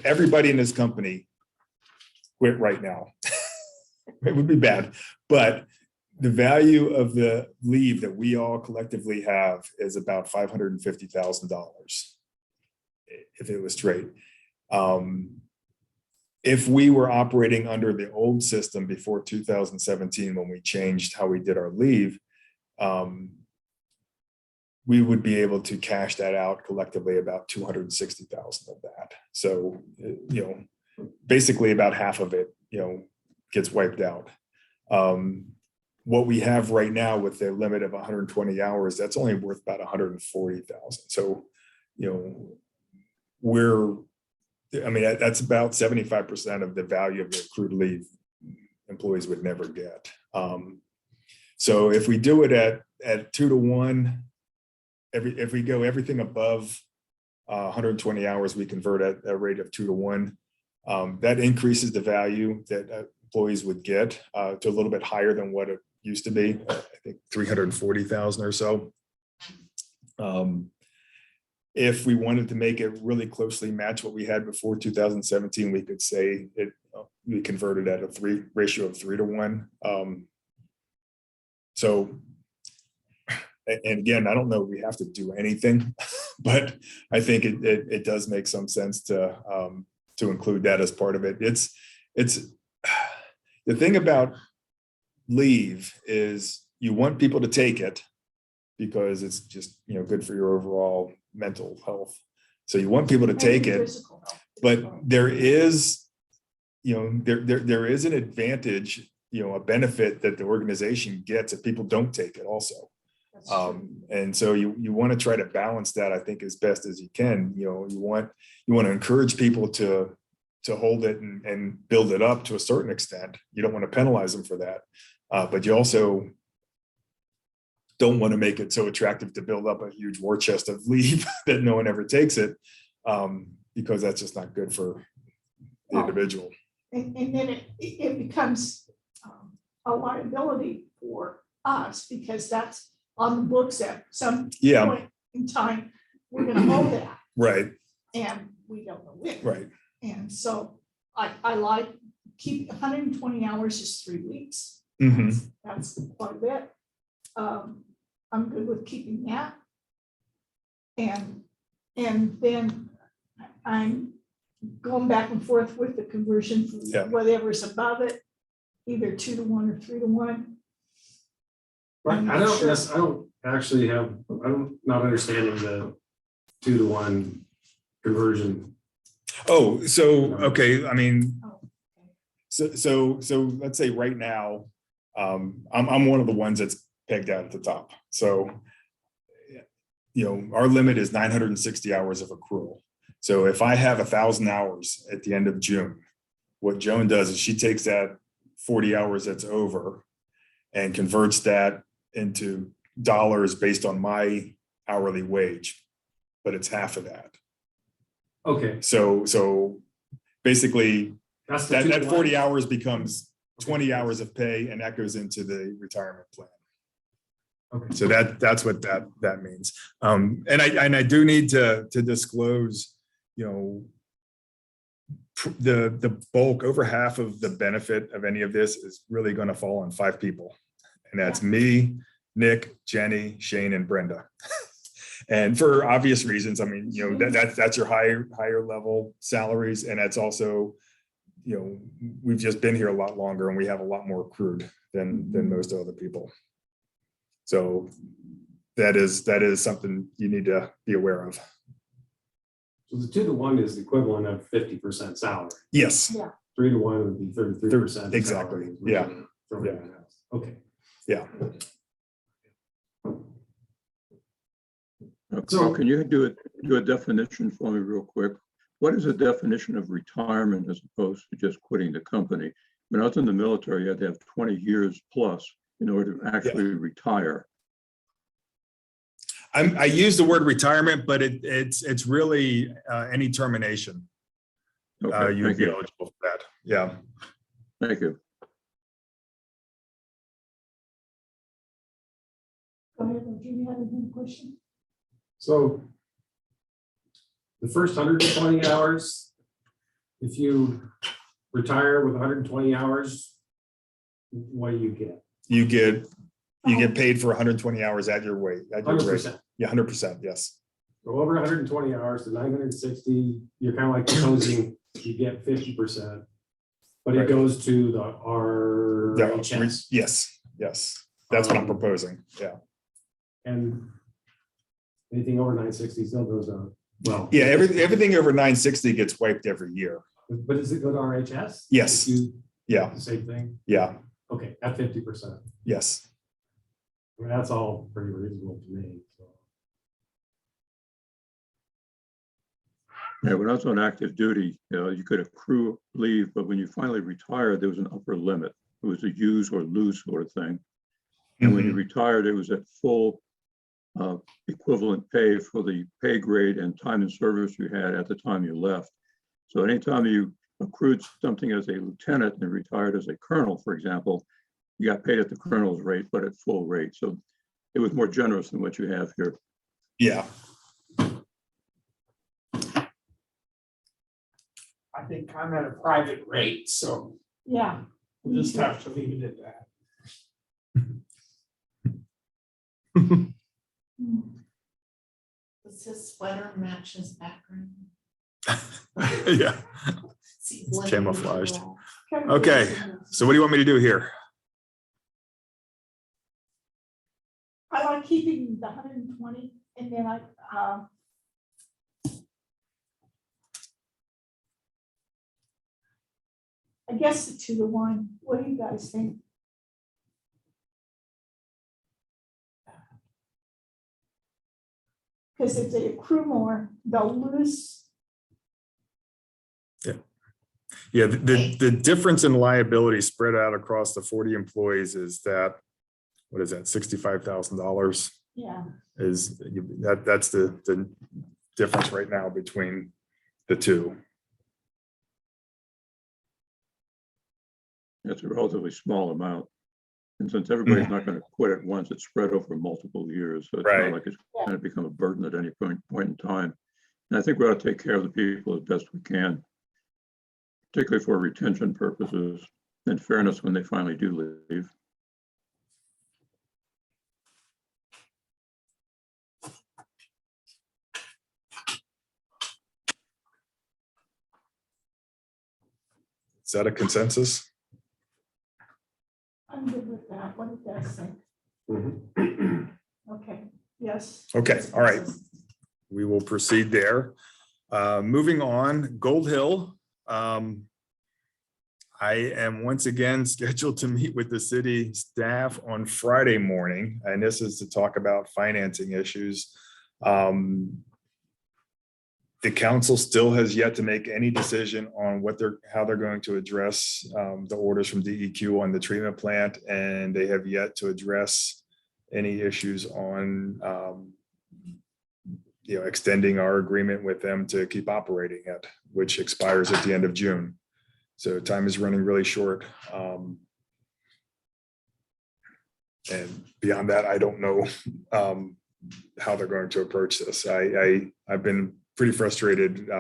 everybody in this company quit right now, it would be bad, but the value of the leave that we all collectively have is about $550,000 if it was straight. If we were operating under the old system before 2017, when we changed how we did our leave, we would be able to cash that out collectively about 260,000 of that. So, basically about half of it, gets wiped out. What we have right now with the limit of 120 hours, that's only worth about 140,000. So, that's about 75% of the value of the accrued leave employees would never get. So if we do it at 2-to-1, if we go everything above 120 hours, we convert at a rate of 2-to-1. That increases the value that employees would get to a little bit higher than what it used to be. I think 340,000 or so. If we wanted to make it really closely match what we had before 2017, we could say we converted at a ratio of 3-to-1. So, and again, I don't know if we have to do anything, but I think it does make some sense to include that as part of it. It's the thing about leave is you want people to take it because it's just good for your overall mental health. So you want people to take it, but there is there is an advantage, a benefit that the organization gets if people don't take it also. And so you want to try to balance that, I think, as best as you can. You want to encourage people to hold it and build it up to a certain extent. You don't want to penalize them for that, but you also don't want to make it so attractive to build up a huge war chest of leave that no one ever takes it, because that's just not good for the individual. And then it becomes a liability for us, because that's on the books at some point in time. We're going to owe that. Right. And we don't know when. Right. And so I like keep 120 hours is 3 weeks. Mm-hmm. That's quite a bit. I'm good with keeping that. And then I'm going back and forth with the conversion from whatever's above it, either 2-to-1 or 3-to-1. Right. I'm not understanding the 2-to-1 conversion. Oh, so, okay. I mean, so let's say right now, I'm one of the ones that's pegged out at the top. So, our limit is 960 hours of accrual. So if I have 1,000 hours at the end of June, what Joan does is she takes that 40 hours that's over and converts that into dollars based on my hourly wage, but it's half of that. Okay. So basically That's the that 2 to 1. 40 hours becomes 20 hours of pay, and that goes into the retirement plan. Okay. So that's what that means. And I do need to disclose, the bulk, over half of the benefit of any of this is really going to fall on 5 people. And that's me, Nick, Jenny, Shane, and Brenda. And for obvious reasons, I mean, that's your higher level salaries. And that's also, we've just been here a lot longer and we have a lot more accrued than most other people. So that is something you need to be aware of. So the 2 to 1 is the equivalent of 50% salary. Yes. Yeah. 3 to 1 would be 33%. Exactly. salary, Yeah. Yeah. Okay. Yeah. Carl, can you do a definition for me real quick? What is the definition of retirement as opposed to just quitting the company? When I was in the military, you had to have 20 years plus in order to actually retire. I use the word retirement, but it's really any termination. Okay, You'd thank be you. eligible for that. Yeah. Thank you. Go ahead, Jimmy, you had a question? So the first 120 hours, if you retire with 120 hours, what do you get? You get paid for 120 hours at your rate. 100%. Yeah, 100%. Yes. So over 120 hours to 960, you're kind of like proposing you get 50%, but it Right. goes to the RHS. Yes. That's what I'm proposing. Yeah. And anything over 960 still goes on. Well, Yeah. Everything over 960 gets wiped every year. but does it go to RHS? Yes. Yeah. The same thing? Yeah. Okay, at 50%. Yes. I mean, that's all pretty reasonable to me. So. Yeah, when I was on active duty, you could accrue leave, but when you finally retired, there was an upper limit. It was a use or lose sort of thing. And when you retired, it was at full equivalent pay for the pay grade and time in service you had at the time you left. So anytime you accrued something as a lieutenant and retired as a colonel, for example, you got paid at the colonel's rate, but at full rate. So it was more generous than what you have here. Yeah. I think I'm at a private rate, so Yeah. we'll just have to leave it at that. Does his sweater match his background? Yeah. See, It's blending camouflaged. well. Okay. So what do you want me to do here? I like keeping the 120 and then I guess the 2 to 1. What do you guys think? Because if they accrue more, they'll lose. Yeah. The difference in liability spread out across the 40 employees is that, what is that, $65,000 Yeah. is that's the difference right now between the two. It's a relatively small amount. And since everybody's not going to quit at once, it's spread over multiple years. So it's Right. not like it's going to become a burden at any point in time. And I think we ought to take care of the people as best we can, particularly for retention purposes and fairness when they finally do leave. Is that a consensus? I'm good with that. What do you guys think? Okay, yes. Okay, all right. We will proceed there. Moving on, Gold Hill. I am once again scheduled to meet with the city staff on Friday morning, and this is to talk about financing issues. The council still has yet to make any decision on how they're going to address the orders from DEQ on the treatment plant, and they have yet to address any issues on extending our agreement with them to keep operating it, which expires at the end of June. So time is running really short. And beyond that, I don't know how they're going to approach this. I've been pretty frustrated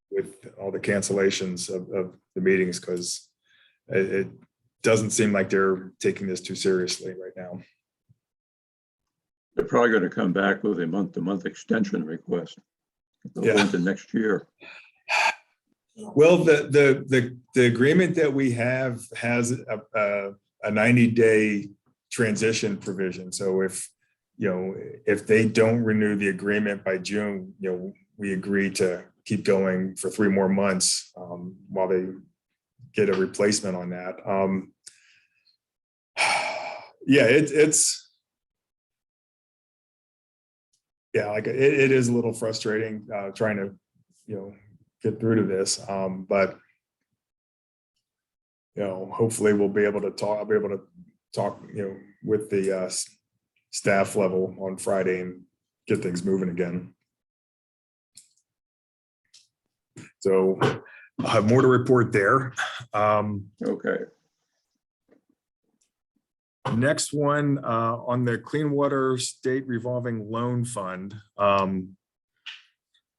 with all the cancellations of the meetings because it doesn't seem like they're taking this too seriously right now. They're probably going to come back with a month-to-month extension request. They'll go into next year. Well, the agreement that we have has a 90-day transition provision. So if they don't renew the agreement by June, we agree to keep going for 3 more months while they get a replacement on that. It is a little frustrating trying to get through to this, but hopefully we'll be able to talk. I'll be able to talk with the staff level on Friday and get things moving again. So I'll have more to report there. Okay. Next one on the Clean Water State Revolving Loan Fund.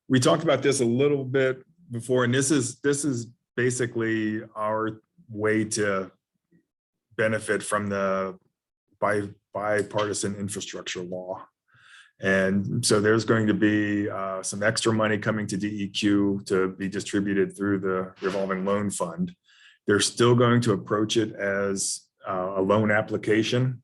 We talked about this a little bit before, and this is basically our way to benefit from the bipartisan infrastructure law. And so there's going to be some extra money coming to DEQ to be distributed through the revolving loan fund. They're still going to approach it as a loan application.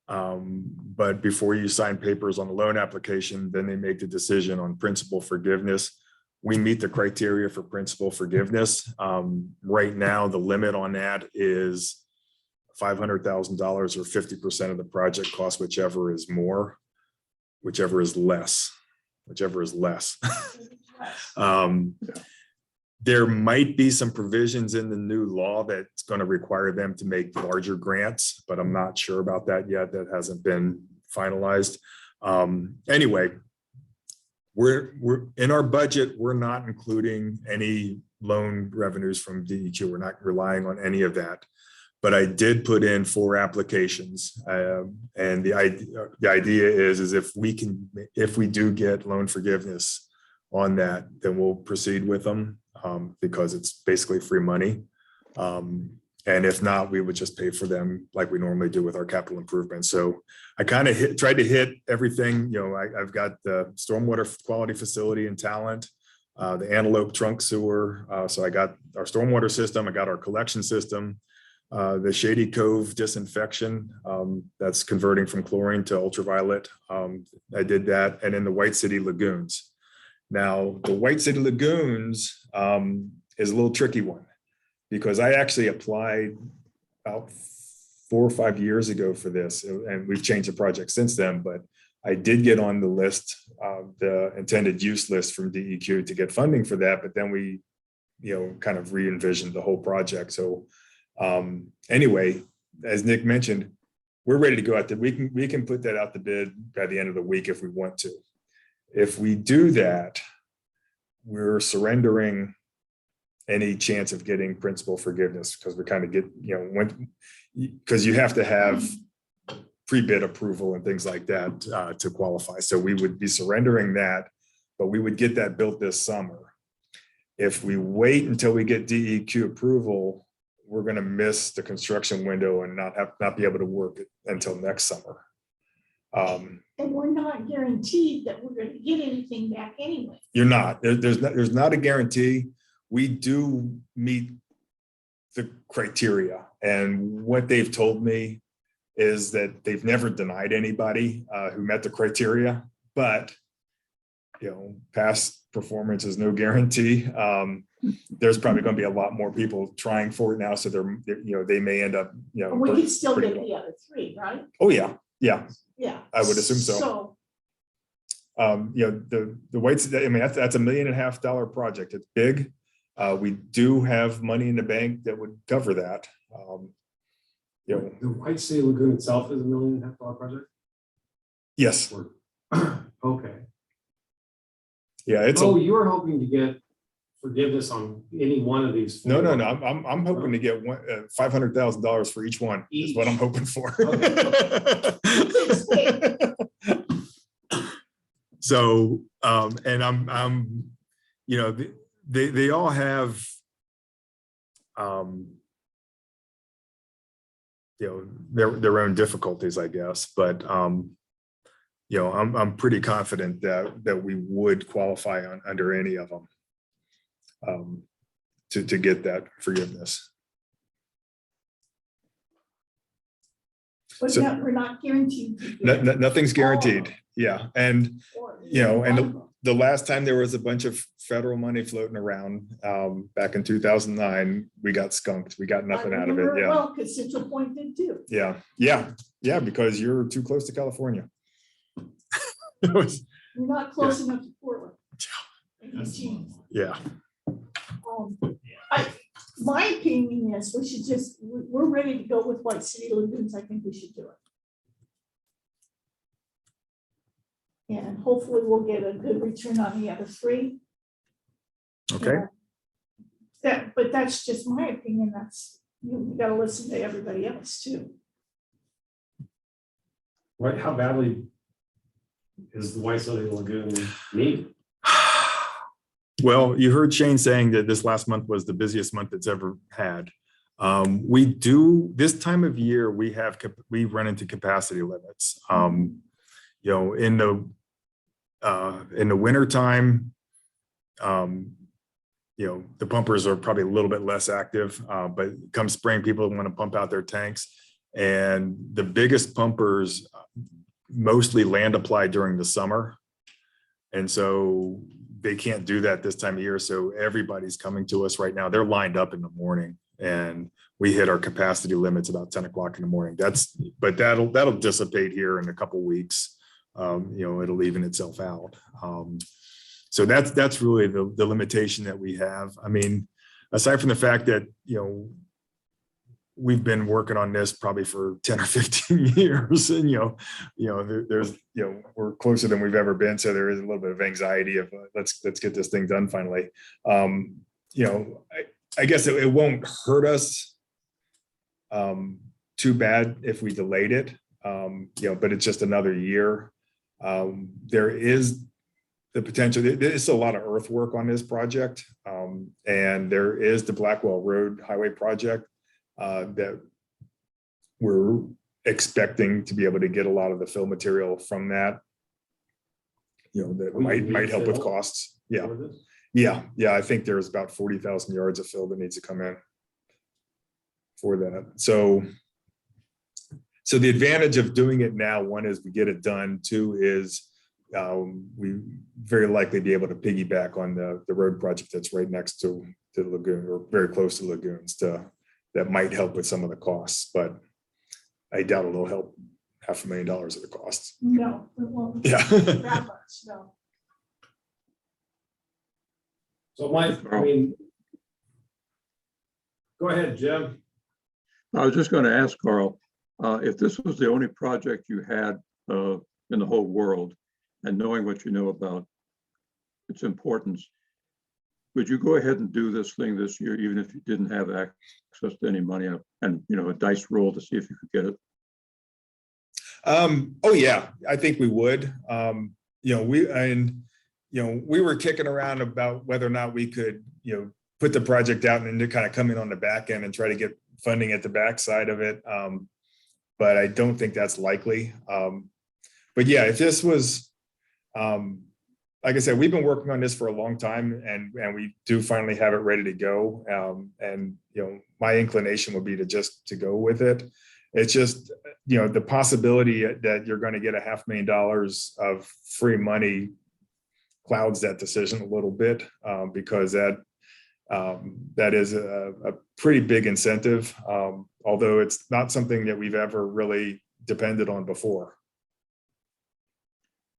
But before you sign papers on the loan application, then they make the decision on principal forgiveness. We meet the criteria for principal forgiveness. Right now, the limit on that is $500,000 or 50% of the project cost, whichever is more, whichever is less. There might be some provisions in the new law that's going to require them to make larger grants, but I'm not sure about that yet. That hasn't been finalized. Anyway, we're in our budget. We're not including any loan revenues from DEQ. We're not relying on any of that. But I did put in 4 applications, and the idea is if we do get loan forgiveness on that, then we'll proceed with them because it's basically free money. And if not, we would just pay for them like we normally do with our capital improvements. So I kind of tried to hit everything. I've got the stormwater quality facility in Talent, the Antelope trunk sewer. So I got our stormwater system. I got our collection system. The Shady Cove disinfection, that's converting from chlorine to ultraviolet. I did that. And then the White City Lagoons. Now, the White City Lagoons is a little tricky one because I actually applied about 4 or 5 years ago for this, and we've changed the project since then, but I did get on the list, the intended use list from DEQ to get funding for that, but then we, kind of re-envisioned the whole project. So anyway, as Nick mentioned, we're ready to go out there. We can put that out the bid by the end of the week if we want to. If we do that, we're surrendering any chance of getting principal forgiveness because we kind of get, because you have to have pre-bid approval and things like that to qualify. So we would be surrendering that, but we would get that built this summer. If we wait until we get DEQ approval, we're going to miss the construction window and not be able to work it until next summer. And we're not guaranteed that we're going to get anything back anyway. You're not. There's not a guarantee. We do meet the criteria, and what they've told me is that they've never denied anybody who met the criteria, but past performance is no guarantee. there's probably going to be a lot more people trying for it now. So they may end up, And we could still pretty get well. the other three, right? Oh, yeah, yeah. Yeah. I would assume so. The whites, I mean, that's $1.5 million project. It's big. We do have money in the bank that would cover that. The White City Lagoon itself is $1.5 million project? Yes. Okay. Yeah, it's you were hoping to get forgiveness on any one of these? no. I'm hoping to get $500,000 for each one. Is what I'm hoping for. So, and I'm, they all have, their own difficulties, I guess, but, I'm pretty confident that we would qualify under any of them to get that forgiveness. But So- we're not guaranteed. to get Nothing's all of guaranteed. them, Yeah. And, or and one of them. the last time there was a bunch of federal money floating around, back in 2009, we got skunked. We got nothing out of it. Yeah. Well, because Central Point did too. Yeah. Because you're too close to California. You're not close enough to Portland. Yeah. My opinion is we should we're ready to go with White City Lagoons. I think we should do it. And hopefully we'll get a good return on the other three. Okay. But that's just my opinion. You gotta listen to everybody else too. How badly is the White City Lagoon needed? Well, you heard Shane saying that this last month was the busiest month it's ever had. This time of year, we run into capacity limits. In the winter time, the pumpers are probably a little bit less active, but come spring, people want to pump out their tanks. And the biggest pumpers mostly land apply during the summer. And so they can't do that this time of year. So everybody's coming to us right now. They're lined up in the morning and we hit our capacity limits about 10 o'clock in the morning. But that'll dissipate here in a couple of weeks. It'll even itself out. So that's really the limitation that we have. I mean, aside from the fact that, we've been working on this probably for 10 or 15 years and, there's, we're closer than we've ever been. So there is a little bit of anxiety of let's get this thing done finally. I guess it won't hurt us too bad if we delayed it, but it's just another year. There is the potential, there's a lot of earthwork on this project. And there is the Blackwell Road Highway project that we're expecting to be able to get a lot of the fill material from that. That might help with costs. Yeah. I think there's about 40,000 yards of fill that needs to come in for that. So the advantage of doing it now, one is we get it done. Two is we very likely be able to piggyback on the road project that's right next to the lagoon or very close to lagoons that might help with some of the costs, but I doubt it'll help $500,000 of the costs. No, it won't. Yeah. That much, no. So go ahead, Jim. I was just going to ask Carl, if this was the only project you had in the whole world, and knowing what you know about its importance, would you go ahead and do this thing this year, even if you didn't have access to any money and a dice roll to see if you could get it? Oh yeah, I think we would. We were kicking around about whether or not we could, put the project out and then kind of come in on the back end and try to get funding at the backside of it. But I don't think that's likely. But yeah, if this was, like I said, we've been working on this for a long time and we do finally have it ready to go. And my inclination would be to go with it. It's just, the possibility that you're going to get $500,000 of free money clouds that decision a little bit, because that That is a pretty big incentive, although it's not something that we've ever really depended on before.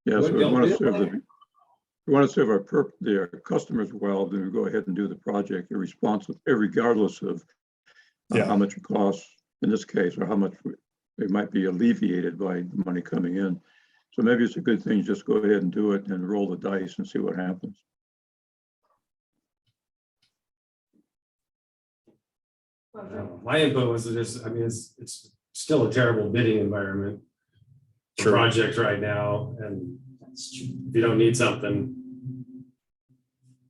Yeah, so we want to serve their customers well, then we go ahead and do the project regardless of how much it costs in this case, or how much they might be alleviated by the money coming in. So maybe it's a good thing, just go ahead and do it and roll the dice and see what happens. My input was that it's still a terrible bidding environment for True. projects right now, and if you don't need something,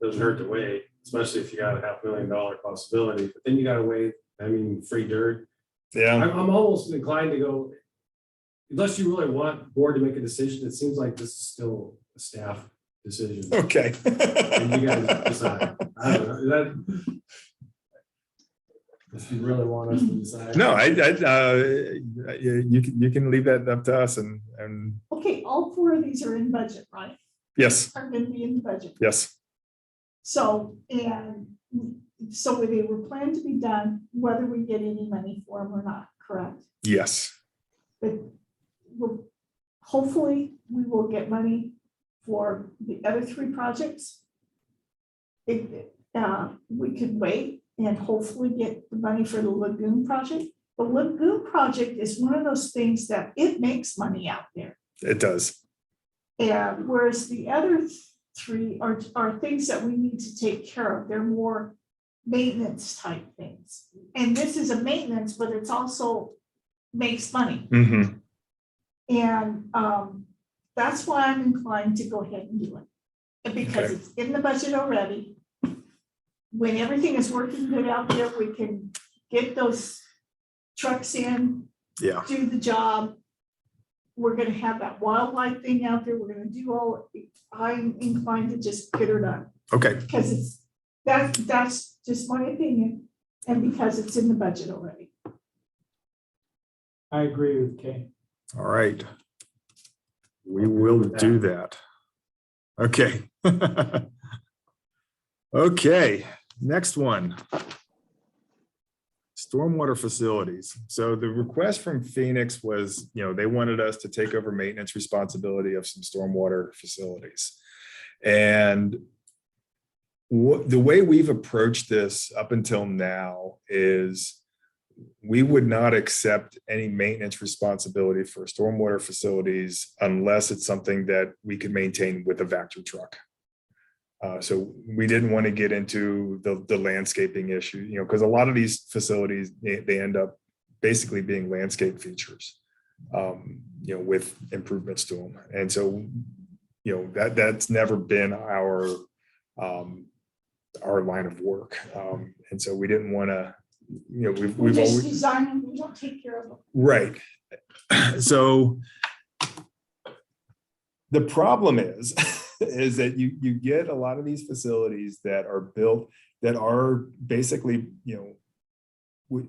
it doesn't hurt to wait, especially if you got a $500,000 possibility, but then you gotta wait, free dirt. Yeah. I'm almost inclined to go, unless you really want board to make a decision, it seems like this is still a staff decision. Okay. And you guys decide. I don't know, is that? If you really want us to decide. No, you can leave that up to us and Okay, all 4 of these are in budget, right? yes, Are gonna be in the budget. yes, So, so they were planned to be done, whether we get any money for them or not, correct? yes. But hopefully we will get money for the other 3 projects. We could wait and hopefully get the money for the lagoon project. The lagoon project is one of those things that it makes money out there. It does. And whereas the other 3 are things that we need to take care of. They're more maintenance type things. And this is a maintenance, but it's also makes money. Mm-hmm. And that's why I'm inclined to go ahead and do it. Because Okay. it's in the budget already. When everything is working good out there, we can get those trucks in, Yeah. do the job. We're gonna have that wildlife thing out there. We're gonna do all, I'm inclined to just get her done. Okay. Because that's just my opinion, and because it's in the budget already. I agree with Kay. All right. We will do that. Okay. Okay, next one. Stormwater facilities. So the request from Phoenix was, they wanted us to take over maintenance responsibility of some stormwater facilities. And the way we've approached this up until now is we would not accept any maintenance responsibility for stormwater facilities unless it's something that we could maintain with a Vector truck. So we didn't want to get into the landscaping issue, because a lot of these facilities, they end up basically being landscape features, with improvements to them. And so, that's never been our line of work. And so we didn't want to, we've We just always design them, we don't take care of them. right. So the problem is that you get a lot of these facilities that are built that are basically,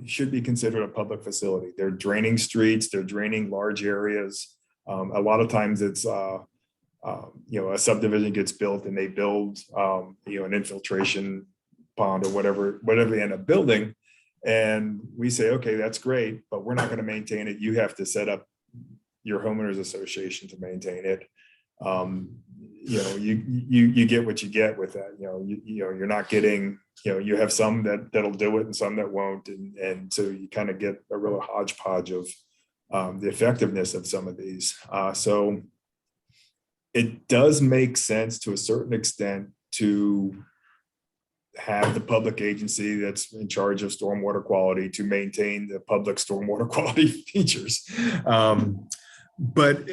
should be considered a public facility. They're draining streets, they're draining large areas. A lot of times it's, a subdivision gets built and they build, an infiltration pond or whatever they end up building. And we say, okay, that's great, but we're not going to maintain it. You have to set up your homeowners association to maintain it. You get what you get with that. You're not getting, you have some that'll do it and some that won't, and so you kind of get a real hodgepodge of the effectiveness of some of these. So it does make sense to a certain extent to have the public agency that's in charge of stormwater quality to maintain the public stormwater quality features. But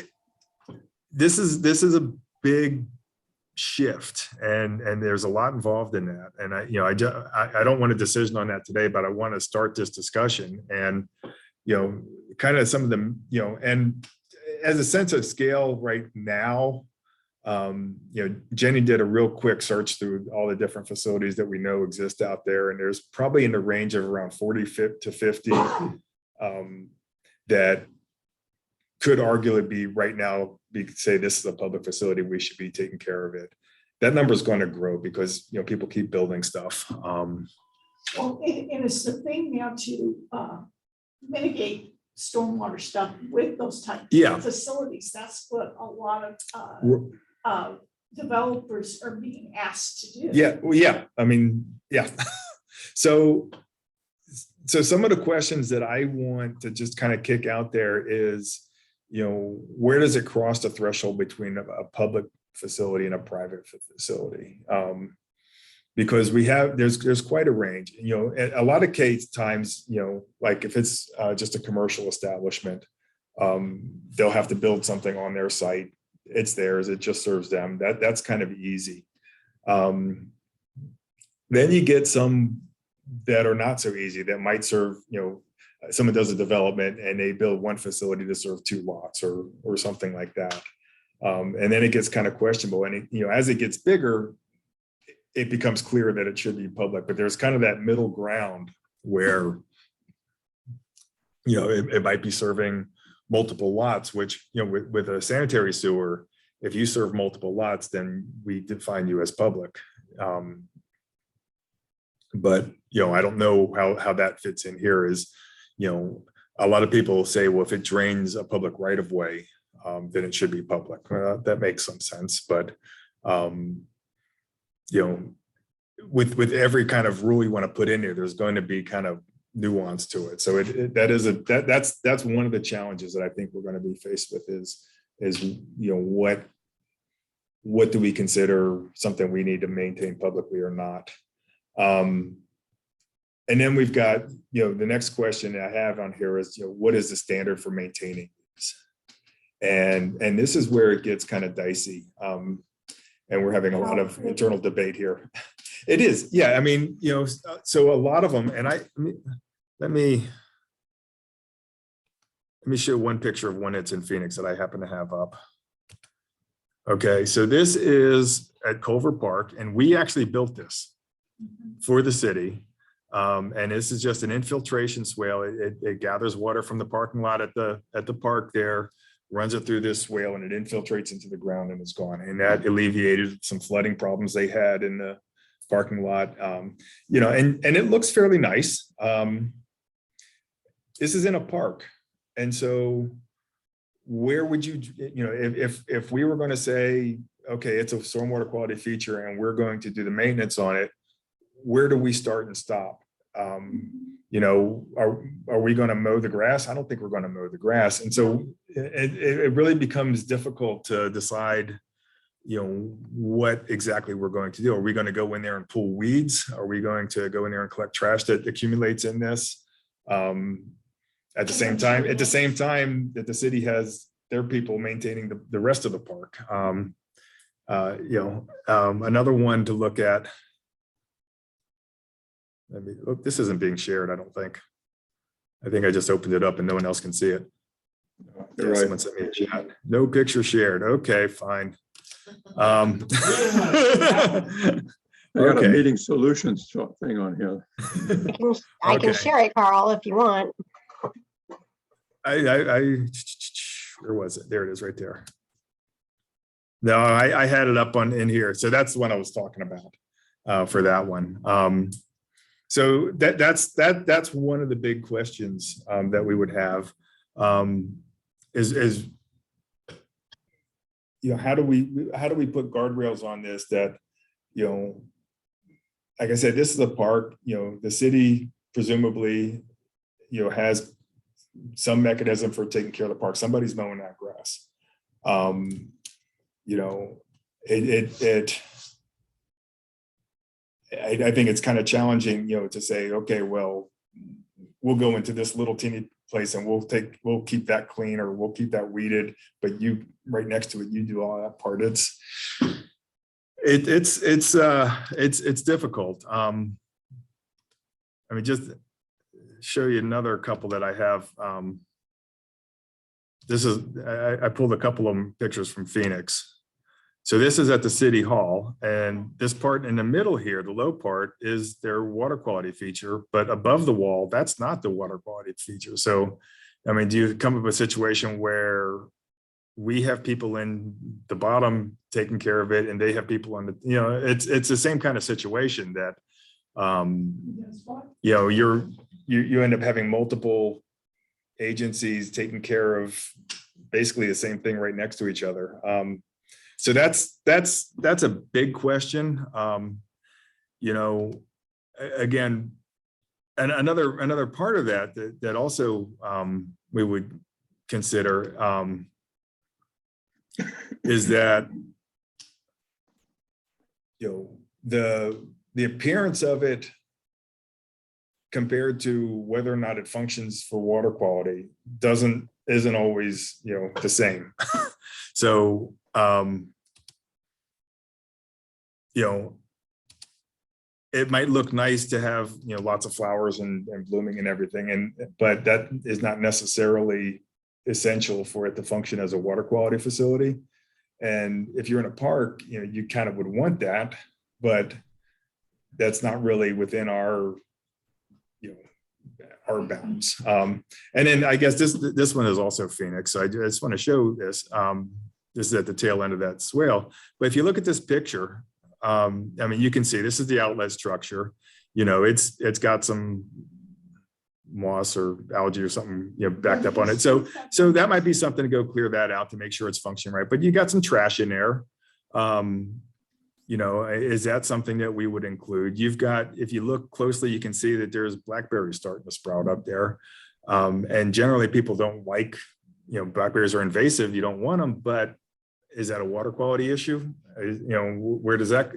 this is a big shift, and there's a lot involved in that. And I don't want a decision on that today, but I want to start this discussion and, kind of some of them, and as a sense of scale right now, Jenny did a real quick search through all the different facilities that we know exist out there. And there's probably in the range of around 40 to 50 that could arguably be right now, say this is a public facility, we should be taking care of it. that number is going to grow because, people keep building stuff. Well, and it's the thing now to mitigate stormwater stuff with those type Yeah. of facilities. That's what a lot of developers are being asked to do. Yeah, well, yeah, I mean, yeah. So some of the questions that I want to just kind of kick out there is, where does it cross the threshold between a public facility and a private facility? Because there's quite a range. A lot of times, like if it's just a commercial establishment, they'll have to build something on their site. It's theirs. It just serves them. That's kind of easy. Then you get some that are not so easy, that might serve, someone does a development and they build one facility to serve 2 lots or something like that. And then it gets kind of questionable. And as it gets bigger, it becomes clear that it should be public, but there's kind of that middle ground where, it might be serving multiple lots, which, with a sanitary sewer, if you serve multiple lots, then we define you as public. But, I don't know how that fits in here is, a lot of people say, well, if it drains a public right of way, then it should be public. That makes some sense, but, with every kind of rule you want to put in there, there's going to be kind of nuance to it. So that's one of the challenges that I think we're going to be faced with is what do we consider something we need to maintain publicly or not? And then we've got, the next question I have on here is, what is the standard for maintaining these? And this is where it gets kind of dicey. And we're having a lot of internal debate here. It is, yeah. I mean, so a lot of them, and let me show one picture of one that's in Phoenix that I happen to have up. Okay, so this is at Culver Park, and we actually built this for the city. And this is just an infiltration swale. It gathers water from the parking lot at the park there, runs it through this swale, and it infiltrates into the ground and it's gone. And that alleviated some flooding problems they had in the parking lot. And it looks fairly nice. This is in a park. And so where would you, if we were going to say, okay, it's a stormwater quality feature and we're going to do the maintenance on it, where do we start and stop? Are we going to mow the grass? I don't think we're going to mow the grass. And so it really becomes difficult to decide, what exactly we're going to do. Are we going to go in there and pull weeds? Are we going to go in there and collect trash that accumulates in this? At the same time that the city has their people maintaining the rest of the park. Another one to look at. This isn't being shared, I don't think. I think I just opened it up and no one else can see it. Yeah, right. Someone sent me a chat. No picture shared. Okay, fine. I got a meeting solutions thing on here. I can share it, Carl, if you want. Where was it? There it is right there. No, I had it up in here. So that's the one I was talking about for that one. So that's one of the big questions that we would have is how do we put guardrails on this that, like I said, this is a park, the city presumably, has some mechanism for taking care of the park. Somebody's mowing that grass. I think it's kind of challenging, to say, okay, well, we'll go into this little teeny place and we'll keep that clean or we'll keep that weeded, but you right next to it, you do all that part. It's difficult. Just show you another couple that I have. I pulled a couple of pictures from Phoenix. So this is at the city hall, and this part in the middle here, the low part, is their water quality feature, but above the wall, that's not the water quality feature. So, do you come up with a situation where we have people in the bottom taking care of it, and they have people on the, it's the same kind of situation that, you end up having multiple agencies taking care of basically the same thing right next to each other. So that's a big question. Again, and another part of that also we would consider is that the appearance of it compared to whether or not it functions for water quality isn't always the same. So it might look nice to have lots of flowers and blooming and everything, but that is not necessarily essential for it to function as a water quality facility. And if you're in a park, you kind of would want that, but that's not really within our bounds. And then I guess this one is also Phoenix. So I just want to show this. This is at the tail end of that swale. But if you look at this picture, you can see this is the outlet structure. It's got some moss or algae or something backed up on it. So that might be something to go clear that out to make sure it's functioning right. But you got some trash in there. Is that something that we would include? You've got, if you look closely, you can see that there's blackberries starting to sprout up there. And generally people don't like, blackberries are invasive. You don't want them, but is that a water quality issue? Where does that,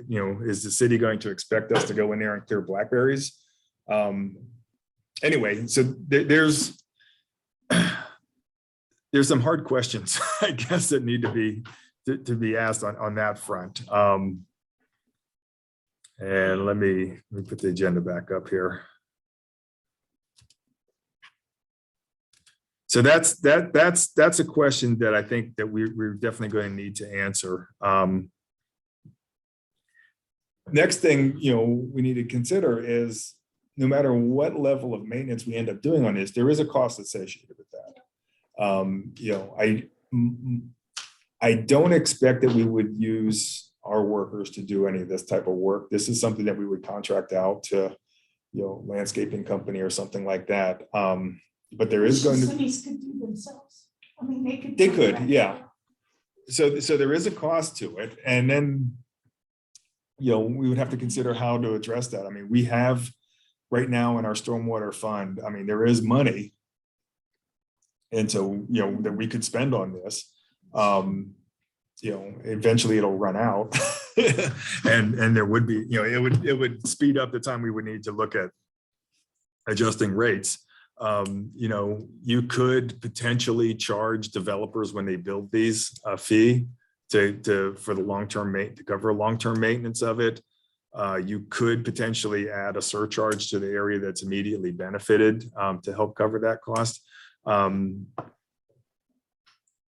is the city going to expect us to go in there and clear blackberries? Anyway, so there's some hard questions, I guess, that need to be asked on that front. And let me put the agenda back up here. So that's a question that I think that we're definitely going to need to answer. Next thing we need to consider is, no matter what level of maintenance we end up doing on this, there is a cost associated with that. I don't expect that we would use our workers to do any of this type of work. This is something that we would contract out to, landscaping company or something like that. But there is going to. Cities could do themselves. They could, yeah. So there is a cost to it, and then, we would have to consider how to address that. We have right now in our stormwater fund, there is money, and so that we could spend on this. Eventually it'll run out, and there would be, it would speed up the time we would need to look at adjusting rates. You could potentially charge developers when they build these a fee for the long-term to cover long-term maintenance of it. You could potentially add a surcharge to the area that's immediately benefited to help cover that cost.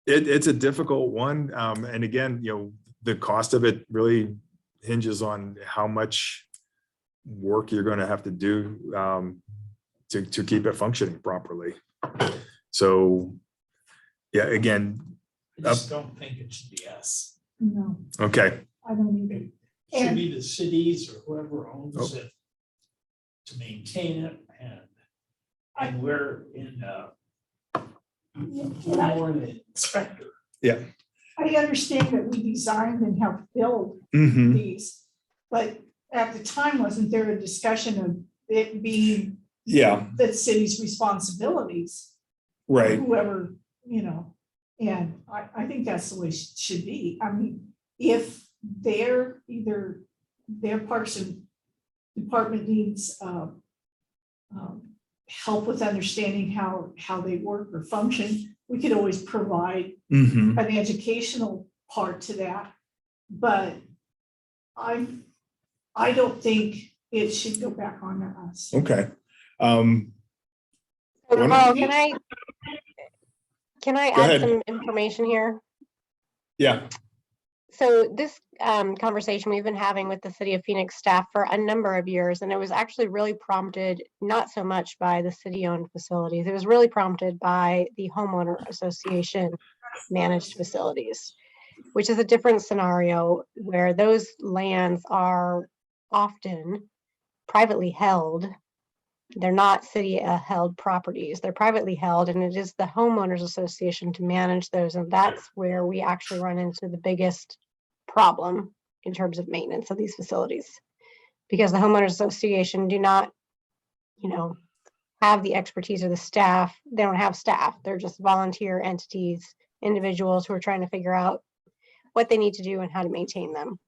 It's a difficult one. And again, the cost of it really hinges on how much work you're going to have to do to keep it functioning properly. So, yeah, again. I just don't think it should be us. No, Okay. I don't either. It should be the cities or whoever owns it to maintain it, and we're in more the inspector. Yeah. I understand that we designed and helped build Mm-hmm. these, but at the time, wasn't there a discussion of it being the city's responsibilities? Right. Whoever, and I think that's the way it should be. If they're either their Parks and Department needs help with understanding how they work or function, we could always provide Mm-hmm. an educational part to that. But I don't think it should go back on to us. Okay. Can I Go add ahead. some information here? Yeah. So this conversation we've been having with the City of Phoenix staff for a number of years, and it was actually really prompted not so much by the city-owned facilities. It was really prompted by the homeowner association managed facilities, which is a different scenario where those lands are often privately held. They're not city held properties. They're privately held, and it is the homeowners association to manage those. And that's where we actually run into the biggest problem in terms of maintenance of these facilities, because the homeowners association do not, have the expertise or the staff. They don't have staff. They're just volunteer entities, individuals who are trying to figure out what they need to do and how to maintain them.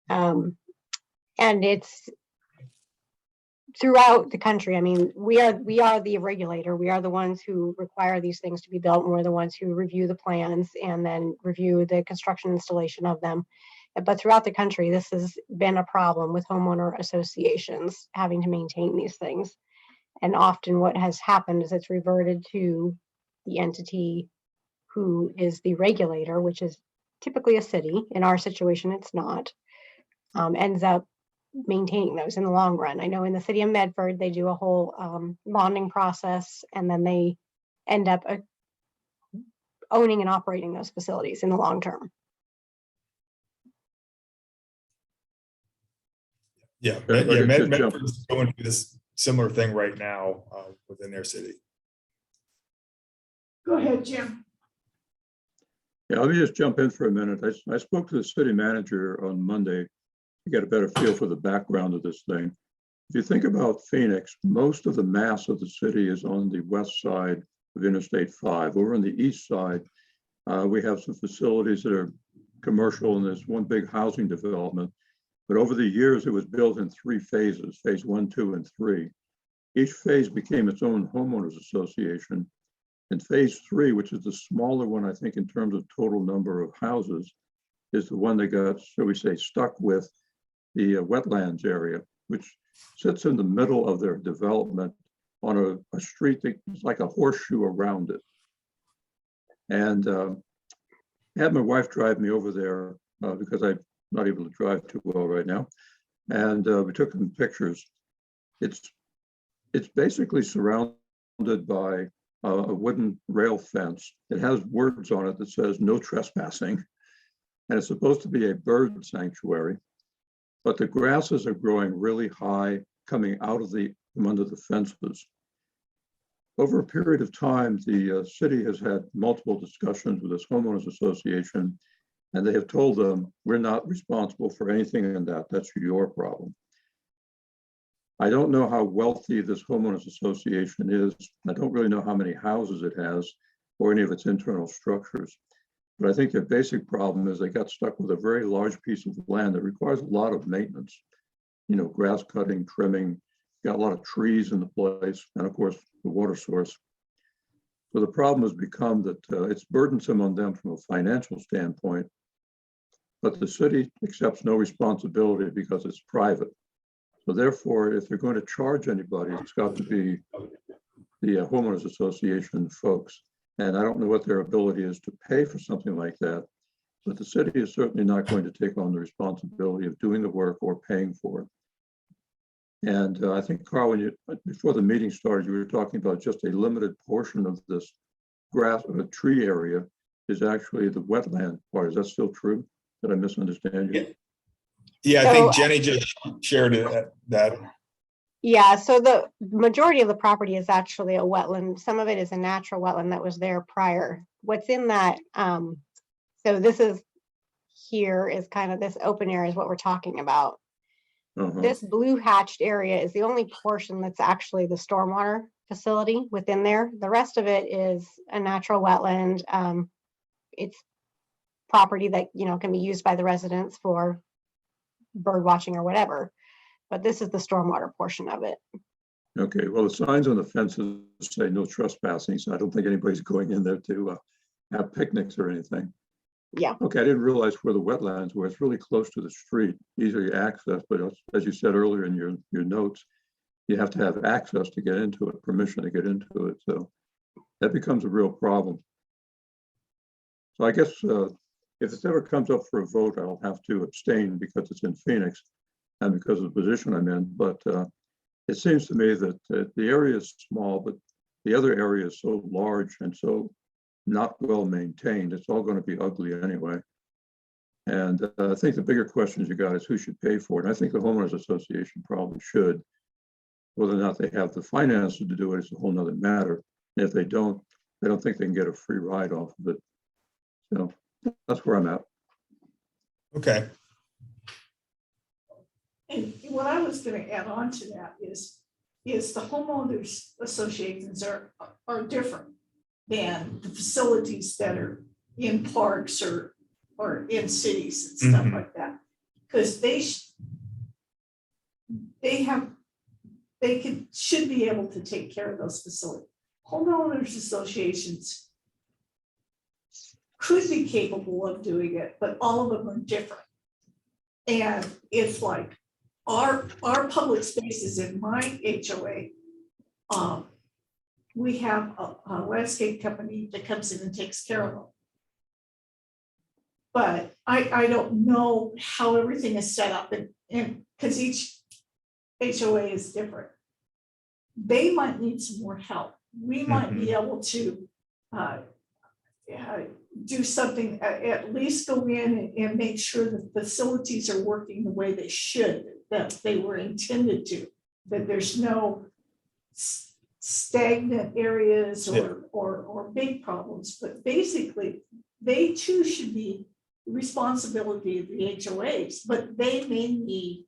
And it's throughout the country. I mean, we are the regulator. We are the ones who require these things to be built, and we're the ones who review the plans and then review the construction installation of them. But throughout the country, this has been a problem with homeowner associations having to maintain these things. And often what has happened is it's reverted to the entity who is the regulator, which is typically a city. In our situation, it's not, ends up maintaining those in the long run. I know in the city of Medford, they do a whole bonding process, and then they end up owning and operating those facilities in the long term. Yeah, Okay, Medford's going through this similar thing right now within their city. Go ahead, Jim. Yeah, let me just jump in for a minute. I spoke to the city manager on Monday to get a better feel for the background of this thing. If you think about Phoenix, most of the mass of the city is on the west side of Interstate 5. Over on the east side, we have some facilities that are commercial, and there's one big housing development. But over the years, it was built in 3 phases, phase 1, 2, and 3. Each phase became its own homeowners association. And phase 3, which is the smaller one, I think, in terms of total number of houses, is the one that got, shall we say, stuck with the wetlands area, which sits in the middle of their development on a street that's like a horseshoe around it. And I had my wife drive me over there because I'm not able to drive too well right now. And we took some pictures. It's basically surrounded by a wooden rail fence. It has words on it that says no trespassing. And it's supposed to be a bird sanctuary. But the grasses are growing really high, coming out of from under the fences. Over a period of time, the city has had multiple discussions with this homeowners association, and they have told them, we're not responsible for anything in that. That's your problem. I don't know how wealthy this homeowners association is. I don't really know how many houses it has or any of its internal structures. But I think their basic problem is they got stuck with a very large piece of land that requires a lot of maintenance. Grass cutting, trimming, got a lot of trees in the place, and of course, the water source. So the problem has become that it's burdensome on them from a financial standpoint, but the city accepts no responsibility because it's private. So therefore, if they're going to charge anybody, it's got to be the homeowners association folks. And I don't know what their ability is to pay for something like that, but the city is certainly not going to take on the responsibility of doing the work or paying for it. And I think, Carl, before the meeting started, you were talking about just a limited portion of this grass or tree area is actually the wetland part. Is that still true? Did I misunderstand you? Yeah, I think Jenny just shared that. Yeah, so the majority of the property is actually a wetland. Some of it is a natural wetland that was there prior. What's in that, so this is here is kind of this open area is what we're talking about. This blue hatched area is the only portion that's actually the stormwater facility within there. The rest of it is a natural wetland. It's property that, can be used by the residents for bird watching or whatever. But this is the stormwater portion of it. Okay, well, the signs on the fences say no trespassing, so I don't think anybody's going in there to have picnics or anything. Yeah. Okay, I didn't realize where the wetlands were. It's really close to the street, easily accessed, but as you said earlier in your notes, you have to have access to get into it, permission to get into it. So that becomes a real problem. So I guess if this ever comes up for a vote, I'll have to abstain because it's in Phoenix and because of the position I'm in. But it seems to me that the area is small, but the other area is so large and so not well maintained, it's all going to be ugly anyway. And I think the bigger questions you got is who should pay for it. And I think the homeowners association probably should. Whether or not they have the finances to do it is a whole nother matter. And if they don't think they can get a free ride off of it. So that's where I'm at. Okay. And what I was gonna add on to that is the homeowners associations are different than the facilities that are in parks or in cities and stuff Mhm. like that. Because should be able to take care of those facilities. Homeowners associations could be capable of doing it, but all of them are different. And it's like our public spaces in my HOA, we have a landscape company that comes in and takes care of them. But I don't know how everything is set up and because each HOA is different. They might need some more help. We might be able to do something, at least go in and make sure the facilities are working the way they should, that they were intended to, that there's no stagnant areas or big problems. But basically, they too should be the responsibility of the HOAs, but they may need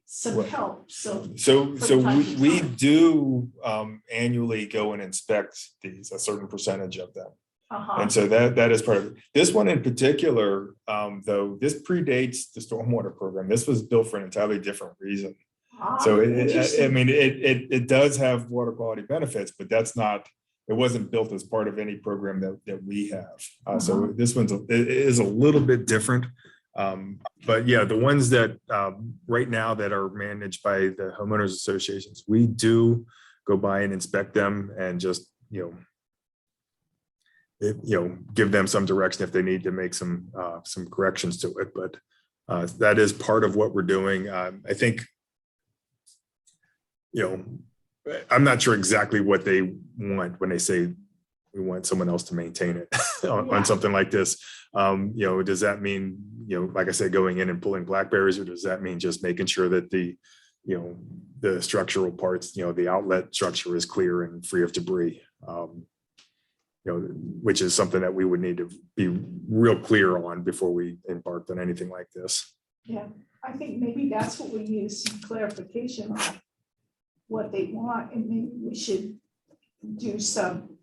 some Right. help, so. So from time to we time. do annually go and inspect these, a certain percentage of them. Uh-huh. And so that is part of it. This one in particular, though, this predates the stormwater program. This was built for an entirely different reason. So it does have water quality benefits, but it wasn't built as part of any program that we have. So this it is a little bit different. But yeah, the ones that right now that are managed by the homeowners associations, we do go by and inspect them and just, give them some direction if they need to make some corrections to it. But that is part of what we're doing. I think, I'm not sure exactly what they want when they say we want someone else to maintain it on something like this. Does that mean, like I said, going in and pulling blackberries, or does that mean just making sure that the structural parts, the outlet structure is clear and free of debris? Which is something that we would need to be real clear on before we embarked on anything like this. Yeah, I think maybe that's what we need, some clarification on what they want, and maybe we should do some,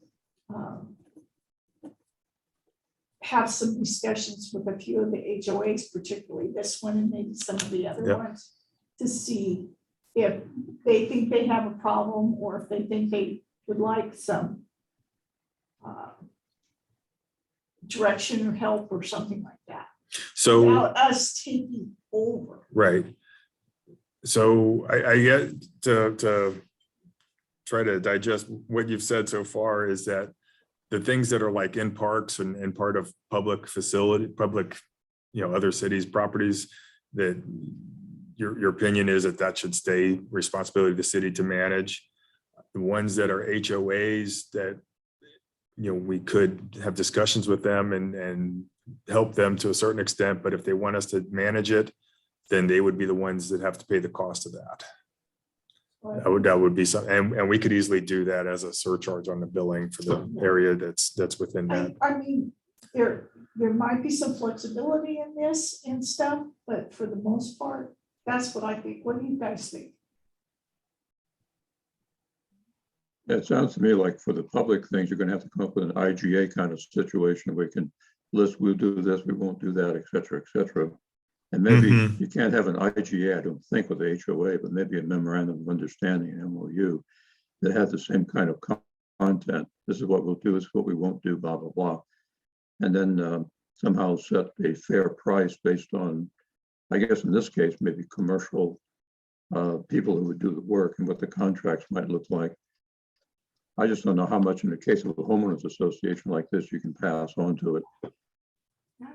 have some discussions with a few of the HOAs, particularly this one and maybe some of the other ones, to see if they think they have a problem or if they think they would like some direction or help or something like that. So Without us taking over. right. So I get to try to digest what you've said so far is that the things that are like in parks and part of public facility, other cities' properties, that your opinion is that should stay responsibility of the city to manage. The ones that are HOAs that, we could have discussions with them and help them to a certain extent, but if they want us to manage it, then they would be the ones that have to pay the cost of that. That would be something, and we could easily do that as a surcharge on the billing for the area that's within that. I mean, there might be some flexibility in this and stuff, but for the most part, that's what I think. What do you guys think? It sounds to me like for the public things, you're going to have to come up with an IGA kind of situation where we can list, we'll do this, we won't do that, et cetera, et cetera. And maybe you can't have an IGA, I don't think, with the HOA, but maybe a memorandum of understanding, an MOU, that has the same kind of content. This is what we'll do, this is what we won't do, blah, blah, blah. And then somehow set a fair price based on, I guess in this case, maybe commercial people who would do the work and what the contracts might look like. I just don't know how much in the case of a homeowners association like this, you can pass on to it.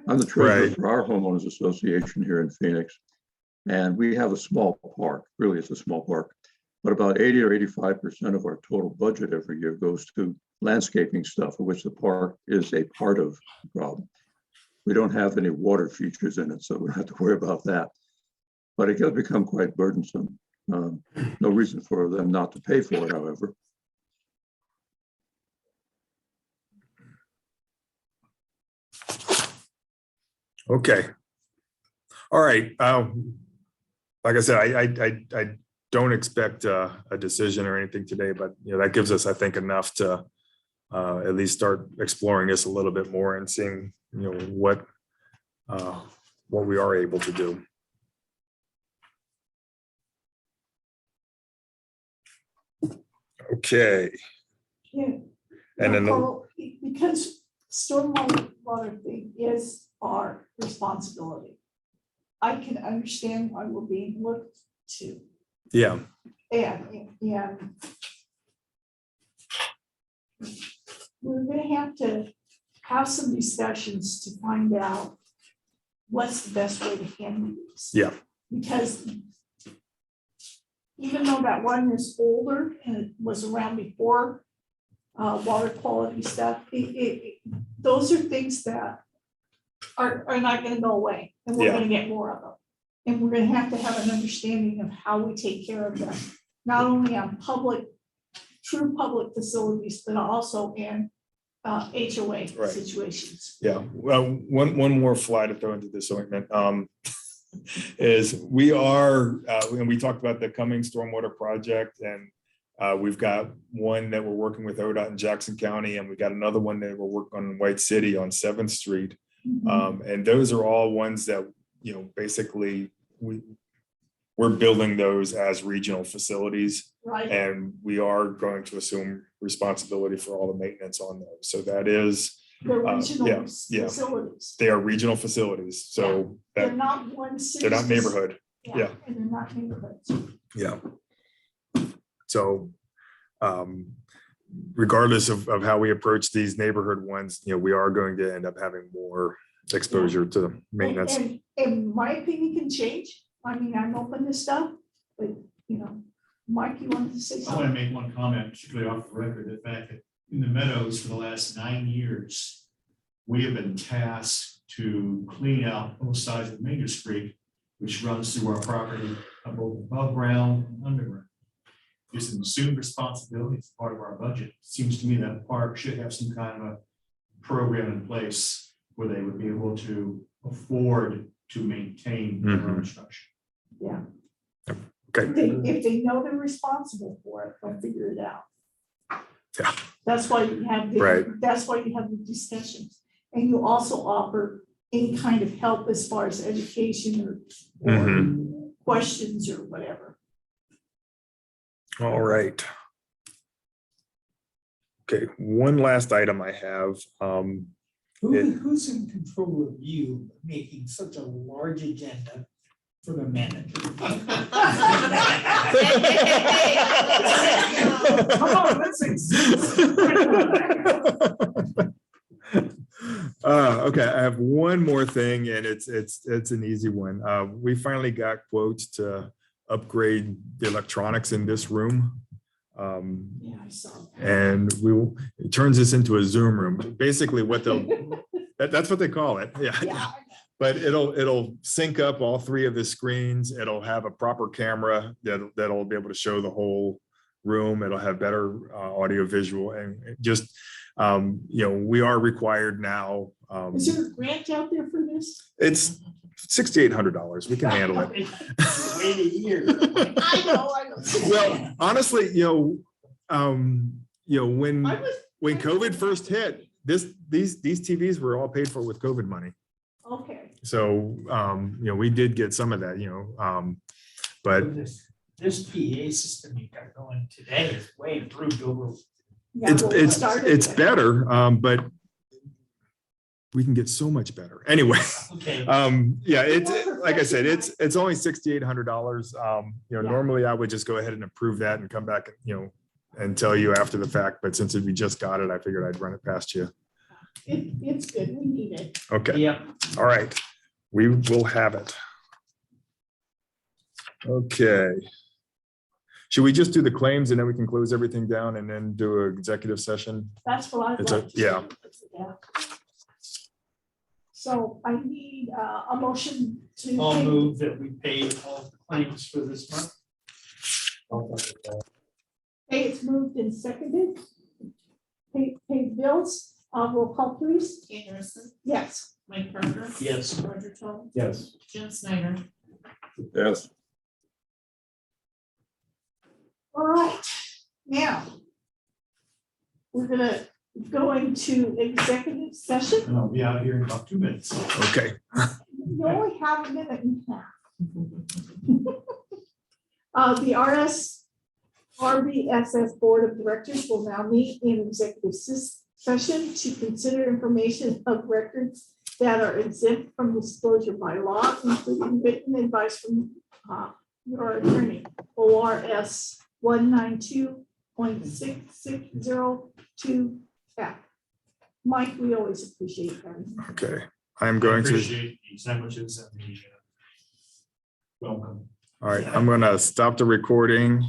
I'm the treasurer for our homeowners association here in Phoenix, and we have a small park. Really, it's a small park, but about 80 or 85% of our total budget every year goes to landscaping stuff, of which the park is a part of the problem. We don't have any water features in it, so we don't have to worry about that. But it can become quite burdensome. No reason for them not to pay for it, however. Okay. All right. Like I said, I don't expect a decision or anything today, but that gives us, I think, enough to at least start exploring this a little bit more and seeing what we are able to do. Okay. Yeah. And then Carl, because stormwater thing is our responsibility, I can understand why we're being looked to. yeah. And we're gonna have some discussions to find out what's the best way to handle this. Yeah. Because even though that one is older and it was around before water quality stuff, those are things that are not gonna go away, and we're gonna get more of them. And we're gonna have to have an understanding of how we take care of them, not only on true public facilities, but also in HOA Right. situations. Yeah. Well, one more fly to throw into this ointment is we are, and we talked about the coming stormwater project, and we've got one that we're working with ODOT in Jackson County, and we got another one that we're working on in White City on 7th Street. And those are all ones that, basically we're building those as regional facilities, Right. and we are going to assume responsibility for all the maintenance on those. So that is, They're regional yeah. facilities. they are regional facilities. So They're that not one city. they're not neighborhood. Yeah. And they're not neighborhoods. Yeah. So regardless of how we approach these neighborhood ones, we are going to end up having more exposure to maintenance. And my opinion can change. I mean, I'm open to stuff, but Mike, you wanted to say I want to something? make one comment, particularly off the record, the fact that in the Meadows for the last 9 years, we have been tasked to clean out both sides of Main Street, which runs through our property, both above ground and underground. It's an assumed responsibility. It's part of our budget. Seems to me that park should have some kind of a program in place where they would be able to afford to maintain their own structure. Yeah. Okay. If they know they're responsible for it, they'll figure it out. Yeah. That's why you have, Right. that's why you have the discussions. And you also offer any kind of help as far as education or questions or whatever. All right. Okay, one last item I have. Who's in control of you making such a large agenda for the manager? Come on, let's Okay, I have one more thing, and it's an easy one. We finally got quotes to upgrade the electronics in this room. Yeah, I saw that. And it turns this into a Zoom room. Basically what that's what they call it. Yeah. But it'll sync up all 3 of the screens. It'll have a proper camera that'll be able to show the whole room. It'll have better audio visual, and just we are required now. Is there a grant out there for this? It's $6,800. We can handle it. wait a year. I know. Well, honestly, when COVID first hit, these TVs were all paid for with COVID money. Okay. So we did get some of that, but This PA system you got going today is way improved over. Yeah, well, it's better, but we can get so much better. Anyway, Okay. yeah, it's like I said, it's only $6,800. Normally I would just go ahead and approve that and come back, and tell you after the fact. But since we just got it, I figured I'd run it past you. It's good. We need it. Okay. Yeah. All right. We will have it. Okay. Should we just do the claims and then we can close everything down and then do an executive session? That's what I'd It's like a- to do. yeah. Yeah. So I need a motion to. I'll pay- move that we pay all the claims for this month. Okay, it's moved and seconded. Pay bills, roll call please. Kate Harrison, Yes. Mike Parker, Yes. Roger Toll, Yes. Jim Snyder. Yes. All right, now. We're gonna go into executive session. And I'll be out here in about 2 minutes. Okay. You only have a minute and a half. The RVSS Board of Directors will now meet in executive session to consider information of records that are exempt from disclosure by law, including written advice from your attorney, ORS 192.6602F. Mike, we always appreciate that. Okay. I'm I going to, appreciate the sandwiches and the welcome. all right, I'm going to stop the recording